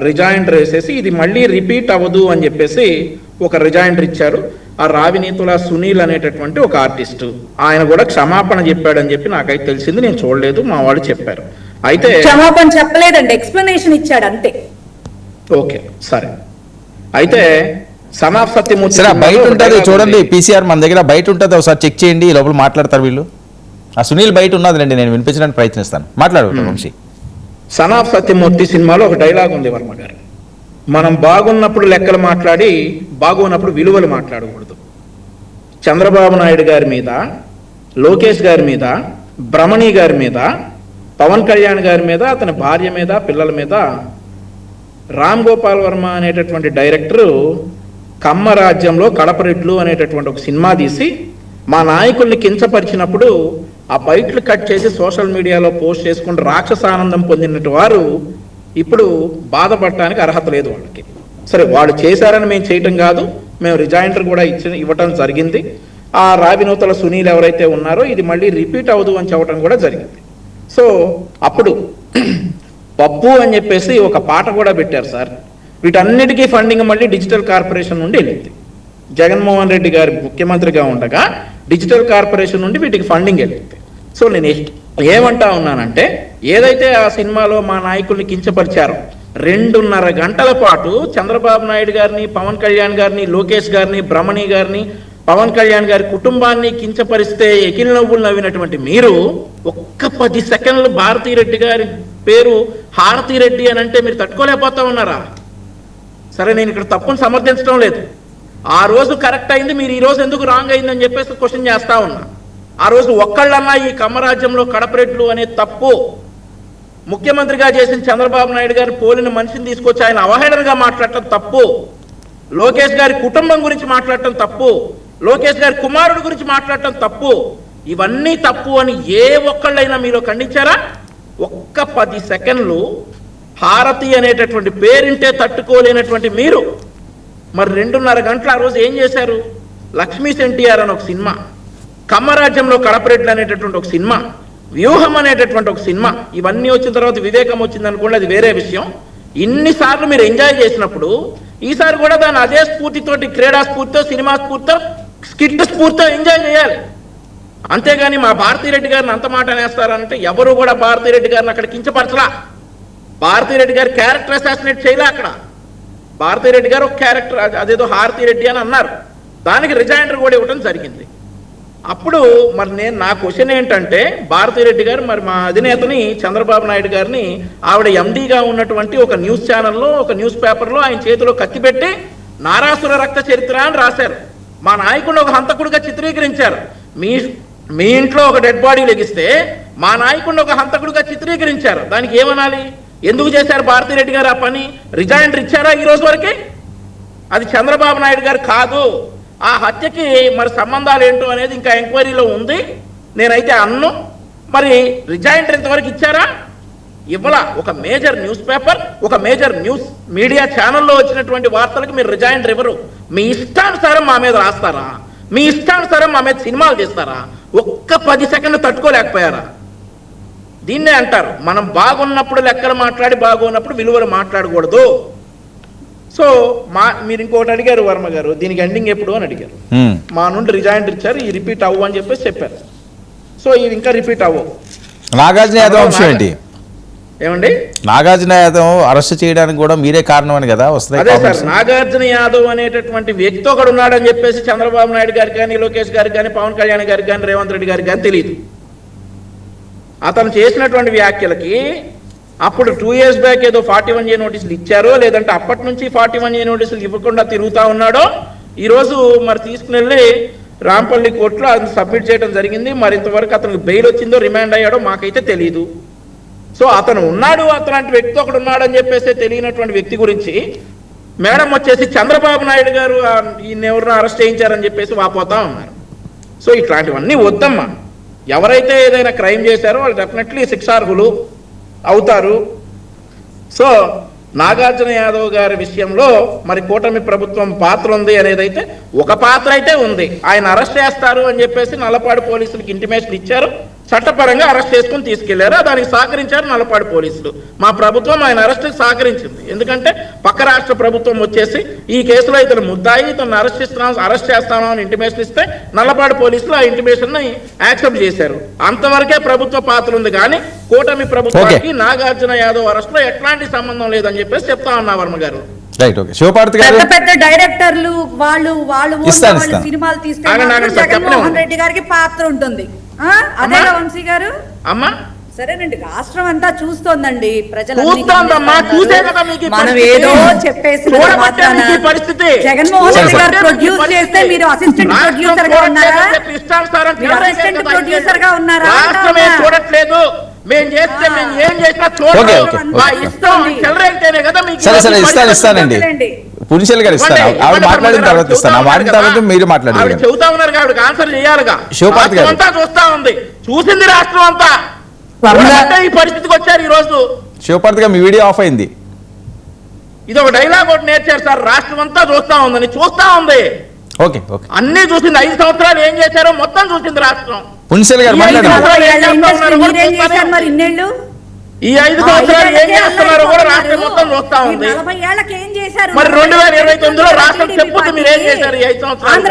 రిజాయిండర్ వేసేసి ఇది మళ్ళీ రిపీట్ అవ్వదు అని చెప్పేసి ఒక రిజాయిండర్ ఇచ్చారు. ఆ రావినీతుల సునీల్ అనేటటువంటి ఒక ఆర్టిస్టు, ఆయన కూడా క్షమాపణ చెప్పాడని చెప్పి నాకైతే తెలిసింది. నేను చూడలేదు, మా వాళ్ళు చెప్పారు. అయితే క్షమాపణ చెప్పలేదండి, ఎక్స్ప్లెనేషన్ ఇచ్చాడు అంతే. ఓకే సరే. అయితే సన్ ఆఫ్ సత్యమూర్తి సరే, బయట ఉంటుంది చూడండి, పీసీఆర్ మన దగ్గర బయట ఉంటుంది, ఒకసారి చెక్ చేయండి. ఈ లోపల మాట్లాడతారు వీళ్ళు. ఆ సునీల్ బయట ఉన్నదిలేండి, నేను వినిపించడానికి ప్రయత్నిస్తాను. మాట్లాడు వంశీ. సన్ ఆఫ్ సత్యమూర్తి సినిమాలో ఒక డైలాగ్ ఉంది వర్మ గారు, మనం బాగున్నప్పుడు లెక్కలు మాట్లాడి బాగున్నప్పుడు విలువలు మాట్లాడకూడదు. చంద్రబాబు నాయుడు గారి మీద, లోకేష్ గారి మీద, బ్రహ్మణి గారి మీద, పవన్ కళ్యాణ్ గారి మీద, అతని భార్య మీద, పిల్లల మీద రామ్ గోపాల్ వర్మ అనేటటువంటి డైరెక్టరు కమ్మ రాజ్యంలో కడపరెడ్లు అనేటటువంటి ఒక సినిమా తీసి మా నాయకుల్ని కించపరిచినప్పుడు ఆ బైట్లు కట్ చేసి సోషల్ మీడియాలో పోస్ట్ చేసుకుంటూ రాక్షసానందం పొందినట్టు వారు ఇప్పుడు బాధపడటానికి అర్హత లేదు వాళ్ళకి. సరే, వాళ్ళు చేశారని మేము చేయటం కాదు, మేము రిజైండర్ కూడా ఇవ్వటం జరిగింది. ఆ రావినూతల సునీల్ ఎవరైతే ఉన్నారో ఇది మళ్ళీ రిపీట్ అవ్వదు అని చెప్పడం కూడా జరిగింది. సో అప్పుడు పప్పు అని చెప్పేసి ఒక పాట కూడా పెట్టారు సార్. వీటన్నిటికీ ఫండింగ్ మళ్ళీ డిజిటల్ కార్పొరేషన్ నుండి వెళ్ళింది. జగన్మోహన్ రెడ్డి గారు ముఖ్యమంత్రిగా ఉండగా డిజిటల్ కార్పొరేషన్ నుండి వీటికి ఫండింగ్ వెళ్ళింది. సో నేను ఏమంటా ఉన్నానంటే, ఏదైతే ఆ సినిమాలో మా నాయకుల్ని కించపరిచారో 2.5 గంటల పాటు చంద్రబాబు నాయుడు గారిని, పవన్ కళ్యాణ్ గారిని, లోకేష్ గారిని, బ్రహ్మణి గారిని, పవన్ కళ్యాణ్ గారి కుటుంబాన్ని కించపరిస్తే ఎకిలి నవ్వులు నవ్వినటువంటి మీరు ఒక్క 10 సెకండ్లు భారతీరెడ్డి గారి పేరు హారతిరెడ్డి అని అంటే మీరు తట్టుకోలేకపోతా ఉన్నారా? సరే, నేను ఇక్కడ తప్పును సమర్థించడం లేదు. ఆ రోజు కరెక్ట్ అయింది, మీరు ఈ రోజు ఎందుకు రాంగ్ అయిందని చెప్పేసి క్వశ్చన్ చేస్తా ఉన్నా. ఆ రోజు ఒక్కళ్ళన్నా ఈ కమ్మరాజ్యంలో కడపరెడ్లు అనే తప్పు ముఖ్యమంత్రిగా చేసిన చంద్రబాబు నాయుడు గారు పోలిన మనిషిని తీసుకొచ్చి ఆయన అవహేళనగా మాట్లాడటం తప్పు, లోకేష్ గారి కుటుంబం గురించి మాట్లాడటం తప్పు, లోకేష్ గారి కుమారుడు గురించి మాట్లాడటం తప్పు, ఇవన్నీ తప్పు అని ఏ ఒక్కళ్ళైనా మీలో ఖండించారా? ఒక్క 10 సెకండ్లు హారతి అనేటటువంటి పేరింటే తట్టుకోలేనటువంటి మీరు మరి 2.5 గంటలు ఆ రోజు ఏం చేశారు? లక్ష్మీ ఎన్టీఆర్ అని ఒక సినిమా, కమ్మరాజ్యంలో కడపరెడ్లు అనేటటువంటి ఒక సినిమా, వ్యూహం అనేటటువంటి ఒక సినిమా, ఇవన్నీ వచ్చిన తర్వాత వివేకం వచ్చింది అనుకోండి, అది వేరే విషయం. ఇన్నిసార్లు మీరు ఎంజాయ్ చేసినప్పుడు ఈసారి కూడా దాన్ని అదే స్ఫూర్తితోటి, క్రీడా స్ఫూర్తితో, సినిమా స్ఫూర్తితో, స్కిట్ స్ఫూర్తితో ఎంజాయ్ చేయాలి. అంతేగాని మా భారతీరెడ్డి గారిని అంత మాట అనేస్తారంటే ఎవరు కూడా భారతీరెడ్డి గారిని అక్కడ కించపరచలా. భారతీరెడ్డి గారి క్యారెక్టర్ అసాసినేట్ చేయలే. అక్కడ భారతీరెడ్డి గారు ఒక క్యారెక్టర్, అదేదో హారతిరెడ్డి అని అన్నారు, దానికి రిజైండర్ కూడా ఇవ్వడం జరిగింది. అప్పుడు మరి నా క్వశ్చన్ ఏంటంటే, భారతీరెడ్డి గారు మరి మా అధినేతని చంద్రబాబు నాయుడు గారిని ఆవిడ ఎండీగా ఉన్నటువంటి ఒక న్యూస్ ఛానల్లో, ఒక న్యూస్ పేపర్లో ఆయన చేతిలో కత్తి పెట్టి నారాసుర రక్త చరిత్ర అని రాశారు. మా నాయకుడిని ఒక హంతకుడిగా చిత్రీకరించారు. మీ ఇంట్లో ఒక డెడ్ బాడీ లెగిస్తే మా నాయకుడిని ఒక హంతకుడిగా చిత్రీకరించారు. దానికి ఏమనాలి? ఎందుకు చేశారు భారతీరెడ్డి గారు ఆ పని? రిజైండర్ ఇచ్చారా ఈ రోజు వరకే? అది చంద్రబాబు నాయుడు గారు కాదు. ఆ హత్యకి మరి సంబంధాలు ఏంటో అనేది ఇంకా ఎంక్వైరీలో ఉంది. నేనైతే అన్ను మరి రిజైండర్ ఇంతవరకు ఇచ్చారా? ఇవ్వాల. ఒక మేజర్ న్యూస్ పేపర్, ఒక మేజర్ న్యూస్ మీడియా ఛానల్లో వచ్చినటువంటి వార్తలకు మీరు రిజైండర్ ఇవ్వరు. మీ ఇష్టానుసారం మా మీద రాస్తారా? మీ ఇష్టానుసారం మా మీద సినిమాలు తీస్తారా? ఒక్క 10 సెకండ్లు తట్టుకోలేకపోయారా? దీన్నే అంటారు మనం బాగున్నప్పుడు లెక్కలు మాట్లాడి, బాగున్నప్పుడు విలువలు మాట్లాడకూడదు. సో మీరు ఇంకోటి అడిగారు వర్మ గారు, దీనికి ఎండింగ్ ఎప్పుడు అని అడిగారు. మా నుండి రిజైండర్ ఇచ్చారు, ఈ రిపీట్ అవ్వు అని చెప్పేసి చెప్పారు. సో ఇది ఇంకా రిపీట్ అవ్వవు. నాగార్జున యాదవ్ అంశం ఏంటి? ఏమండి, నాగార్జున యాదవ్ అరెస్ట్ చేయడానికి కూడా మీరే కారణం అని కదా వస్తుంది. అదే సార్, నాగార్జున యాదవ్ అనేటటువంటి వ్యక్తి ఒకడు ఉన్నాడని చెప్పేసి చంద్రబాబు నాయుడు గారికి కానీ, లోకేష్ గారికి కానీ, పవన్ కళ్యాణ్ గారికి కానీ, రేవంత్ రెడ్డి గారికి కానీ తెలియదు. అతను చేసినటువంటి వ్యాఖ్యలకి అప్పుడు 2 years బ్యాక్ ఏదో 41A నోటీసులు ఇచ్చారో, లేదంటే అప్పటి నుంచి 41A నోటీసులు ఇవ్వకుండా తిరుగుతా ఉన్నాడో, ఈరోజు మరి తీసుకుని వెళ్ళి రాంపల్లి కోర్టులో అది సబ్మిట్ చేయడం జరిగింది. మరి ఇంతవరకు అతనికి బెయిల్ వచ్చిందో, రిమాండ్ అయ్యాడో మాకైతే తెలియదు. సో అతను ఉన్నాడు, అతలాంటి వ్యక్తి ఒకడు ఉన్నాడు అని చెప్పేసి తెలియనటువంటి వ్యక్తి గురించి మేడం వచ్చేసి చంద్రబాబు నాయుడు గారు ఈయన ఎవరినో అరెస్ట్ చేయించారని చెప్పేసి వాపోతా ఉన్నారు. సో ఇట్లాంటివన్నీ వద్దమ్మా. ఎవరైతే ఏదైనా క్రైమ్ చేశారో వాళ్ళు డెఫినెట్లీ శిక్షార్హులు అవుతారు. సో నాగార్జున యాదవ్ గారి విషయంలో మరి కూటమి ప్రభుత్వం పాత్ర ఉంది అనేది అయితే ఒక పాత్ర అయితే ఉంది. ఆయన అరెస్ట్ చేస్తారు అని చెప్పేసి నల్లపాడు పోలీసులకు ఇంటిమేషన్ ఇచ్చారు. చట్టపరంగా అరెస్ట్ చేసుకుని తీసుకెళ్లారు. దానికి సహకరించారు నల్లపాడు పోలీసులు. మా ప్రభుత్వం ఆయన అరెస్ట్కి సహకరించింది. ఎందుకంటే పక్క రాష్ట్ర ప్రభుత్వం వచ్చేసి ఈ కేసులో ఇతను ముద్దాయి, ఇతను అరెస్ట్ చేస్తాను అని ఇంటిమేషన్ ఇస్తే నల్లపాడు పోలీసులు ఆ ఇంటిమేషన్ ని యాక్సెప్ట్ చేశారు. అంతవరకే ప్రభుత్వ పాత్ర ఉంది కానీ కూటమి ప్రభుత్వానికి నాగార్జున యాదవ్ అరెస్ట్ లో ఎట్లాంటి సంబంధం లేదని చెప్పేసి చెప్తా ఉన్నా వర్మ గారు. Right, okay. శివపార్వతి గారు, పెద్ద పెద్ద డైరెక్టర్లు వాళ్ళు సినిమాలు తీస్తే జగన్మోహన్ రెడ్డి గారికి పాత్ర ఉంటుంది. అదే వంశీ గారు అమ్మా సరేనండి, రాష్ట్రం అంతా చూస్తోందండి, ప్రజలు మనం ఏదో చెప్పేసి పరిస్థితి జగన్మోహన్ రెడ్డి గారు ప్రొడ్యూస్ చేస్తే మీరు అసిస్టెంట్ ప్రొడ్యూసర్ గా ఉన్నారా? అసిస్టెంట్ ప్రొడ్యూసర్ గా ఉన్నారా? రాష్ట్రమే చూడట్లేదు, మేము చేస్తే మేము ఏం చేసినా చూడండి. సరే ఇస్తానండి, పురుషులు గారు ఇస్తాను. ఆవిడ మాట్లాడిన తర్వాత ఇస్తాను. మాట్లాడిన తర్వాత మీరు మాట్లాడారు. చెబుతా ఉన్నారు కాబట్టి ఆన్సర్ చేయాలిగా. శివపార్వతి గారు అంతా చూస్తా ఉంది, చూసింది రాష్ట్రం అంతా. ఈ పరిస్థితికి వచ్చారు ఈ రోజు. శివపార్వతి గారు, మీ వీడియో ఆఫ్ అయింది. ఇది ఒక డైలాగ్ ఒకటి నేర్చారు సార్, రాష్ట్రం అంతా చూస్తా ఉందని. చూస్తా ఉంది, ఓకే ఓకే, అన్ని చూసింది. 5 సంవత్సరాలు ఏం చేశారో మొత్తం చూసింది రాష్ట్రం. పున్సిల్ గారు మాట్లాడారు. ఈ 5 సంవత్సరాలు ఏం చేస్తున్నారో కూడా రాష్ట్రం మొత్తం చూస్తా ఉంది. మరి 2029లో రాష్ట్రం చెప్పుద్ది మీరు ఏం చేశారు ఈ 5 సంవత్సరాలు.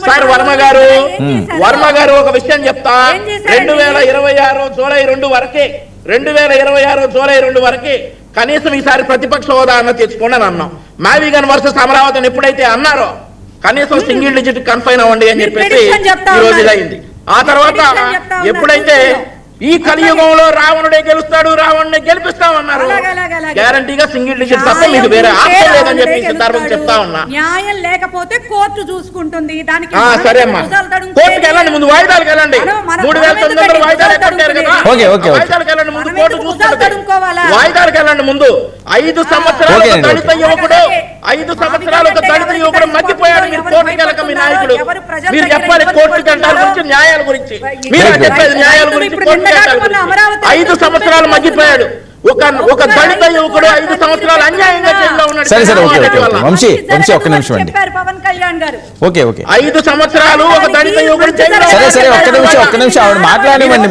సార్ వర్మ గారు ఒక విషయం చెప్తా. 2026 జూలై 2 వరకే 2026 జూలై 2 వరకే కనీసం ఈసారి ప్రతిపక్ష హోదా అన్న తెచ్చుకోండి అని అన్నాం. మావిగన్ వర్సెస్ అమరావతిని ఎప్పుడైతే అన్నారో కనీసం సింగిల్ డిజిట్ కన్ఫైన్ అవ్వండి అని చెప్పేసి ఈ రోజు ఇదైంది. ఆ తర్వాత ఎప్పుడైతే ఈ కలియుగంలో రావణుడే గెలుస్తాడు, రావణుడే గెలిపిస్తామన్నారు, గ్యారంటీగా సింగిల్ డిజిట్ తప్ప మీకు వేరే ఆప్షన్ లేదని చెప్పి సందర్భంగా చెప్తా ఉన్నా. న్యాయం లేకపోతే కోర్టు చూసుకుంటుంది. దానికి సరే అమ్మా, కోర్టుకి వెళ్ళండి, ముందు వాయిదాలకు వెళ్ళండి. 3900 వాయిదాలు ఎక్కడారు కదా, వాయిదాలకు వెళ్ళండి, ముందు కోర్టు చూసుకుంటుంది. వాయిదాలకు వెళ్ళండి ముందు. 5 సంవత్సరాలు దళిత యువకుడు 5 సంవత్సరాలు ఒక దళిత యువకుడు మగ్గిపోయాడు. మీరు కోర్టుకి వెళ్ళక మీ నాయకుడు మీరు చెప్పాలి కోర్టుకి వెళ్ళాలి గురించి, న్యాయాల గురించి మీరు చెప్పేది, న్యాయాల గురించి 5 సంవత్సరాలు మగ్గిపోయాడు ఒక దళిత యువకుడు. 5 సంవత్సరాలు అన్యాయంగా జైల్లో ఉన్నాడు. సరే వంశీ ఒక్క నిమిషం అండి. పవన్ కళ్యాణ్ గారు ఓకే 5 సంవత్సరాలు ఒక దళిత యువకుడు జైల్లో. సరే ఒక్క నిమిషం ఆవిడ మాట్లాడేవండి.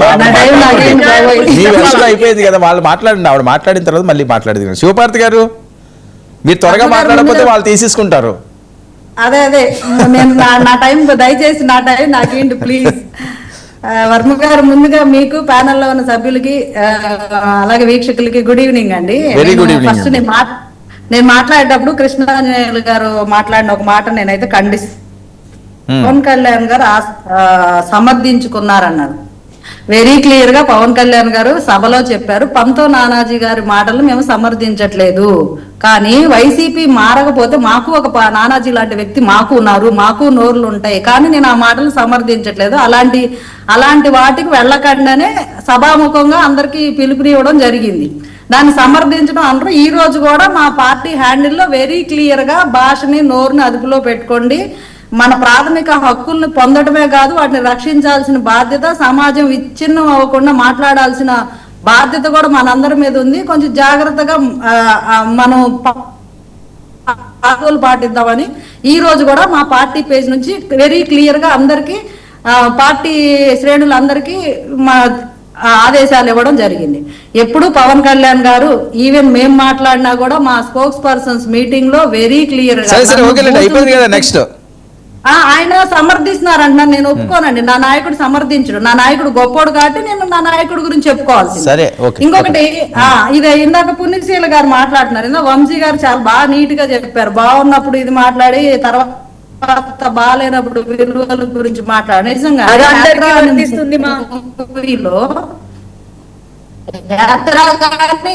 మీ వెర్షన్ అయిపోయింది కదా, వాళ్ళు మాట్లాడండి. ఆవిడ మాట్లాడిన తర్వాత మళ్ళీ మాట్లాడేది. శివపార్వతి గారు, మీరు త్వరగా మాట్లాడకపోతే వాళ్ళు తీసేసుకుంటారు. అదే నేను నా టైం, దయచేసి నా టైం నాకేంటి ప్లీజ్. వర్మ గారు, ముందుగా మీకు ప్యానెల్లో ఉన్న సభ్యులకి అలాగే వీక్షకులకి గుడ్ ఈవినింగ్ అండి. ఫస్ట్ నేను మాట్లాడేటప్పుడు కృష్ణాంజనేయులు గారు మాట్లాడిన ఒక మాట నేనైతే ఖండిస్తాను. పవన్ కళ్యాణ్ గారు సమర్థించుకున్నారన్నారు. వెరీ క్లియర్ గా పవన్ కళ్యాణ్ గారు సభలో చెప్పారు, పంతో నానాజీ గారి మాటలు మేము సమర్థించట్లేదు, కానీ వైసీపీ మారకపోతే మాకు ఒక నానాజీ లాంటి వ్యక్తి మాకు ఉన్నారు, మాకు నోర్లు ఉంటాయి, కానీ నేను ఆ మాటలు సమర్థించట్లేదు, అలాంటి వాటికి వెళ్ళకుండానే సభాముఖంగా అందరికి పిలుపునివ్వడం జరిగింది. దాన్ని సమర్థించడం అందరూ. ఈ రోజు కూడా మా పార్టీ హ్యాండిల్లో వెరీ క్లియర్ గా భాషని నోరుని అదుపులో పెట్టుకోండి, మన ప్రాథమిక హక్కుల్ని పొందడమే కాదు వాటిని రక్షించాల్సిన బాధ్యత, సమాజం విచ్ఛిన్నం అవ్వకుండా మాట్లాడాల్సిన బాధ్యత కూడా మనందరి మీద ఉంది. కొంచెం జాగ్రత్తగా మనం పాటిద్దామని ఈ రోజు కూడా మా పార్టీ పేజ్ నుంచి వెరీ క్లియర్ గా అందరికి పార్టీ శ్రేణులందరికీ మా ఆదేశాలు ఇవ్వడం జరిగింది. ఎప్పుడు పవన్ కళ్యాణ్ గారు ఈవెన్ మేము మాట్లాడినా కూడా మా స్పోక్స్ పర్సన్స్ మీటింగ్ లో వెరీ క్లియర్ గా ఆయన సమర్థిస్తున్నారంట. నేను ఒప్పుకోనండి, నా నాయకుడు సమర్థించడు. నా నాయకుడు గొప్పోడు కాబట్టి నేను నా నాయకుడి గురించి చెప్పుకోవాల్సి. ఇంకొకటి ఇది ఇందాక పుణ్యశీల గారు మాట్లాడుతున్నారు, ఇందాక వంశీ గారు చాలా బాగా నీట్ గా చెప్పారు. బాగున్నప్పుడు ఇది మాట్లాడి తర్వాత బాగాలేనప్పుడు విలువల గురించి మాట్లాడి, నిజంగా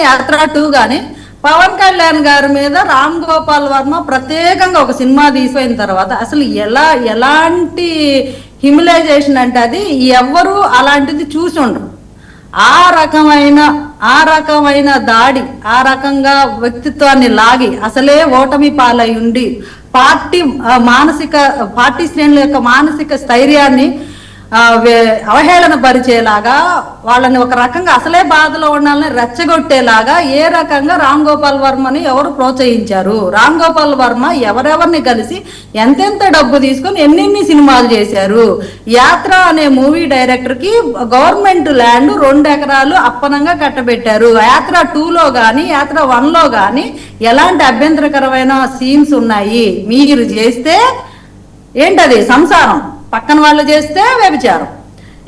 యాత్ర 2 గాని పవన్ కళ్యాణ్ గారి మీద రామ్ గోపాల్ వర్మ ప్రత్యేకంగా ఒక సినిమా తీసిపోయిన తర్వాత అసలు ఎలాంటి హ్యూమిలైజేషన్ అంటే అది ఎవ్వరూ అలాంటిది చూసి ఉండరు. ఆ రకమైన దాడి, ఆ రకంగా వ్యక్తిత్వాన్ని లాగి అసలే ఓటమి పాలై ఉండి పార్టీ శ్రేణుల యొక్క మానసిక స్థైర్యాన్ని అవహేళన పరిచేలాగా, వాళ్ళని ఒక రకంగా అసలే బాధలో ఉండాలని రెచ్చగొట్టేలాగా ఏ రకంగా రామ్ గోపాల్ వర్మని ఎవరు ప్రోత్సహించారు? రామ్ గోపాల్ వర్మ ఎవరెవరిని కలిసి ఎంతెంత డబ్బు తీసుకొని ఎన్నెన్ని సినిమాలు చేశారు? యాత్ర అనే మూవీ డైరెక్టర్ కి గవర్నమెంట్ ల్యాండ్ 2 ఎకరాలు అప్పనంగా కట్టబెట్టారు. యాత్ర 2లో గాని యాత్ర 1లో గాని ఎలాంటి అభ్యంతరకరమైన సీన్స్ ఉన్నాయి? మీరు చేస్తే ఏంటది సంసారం, పక్కన వాళ్ళు చేస్తే వ్యభిచారం.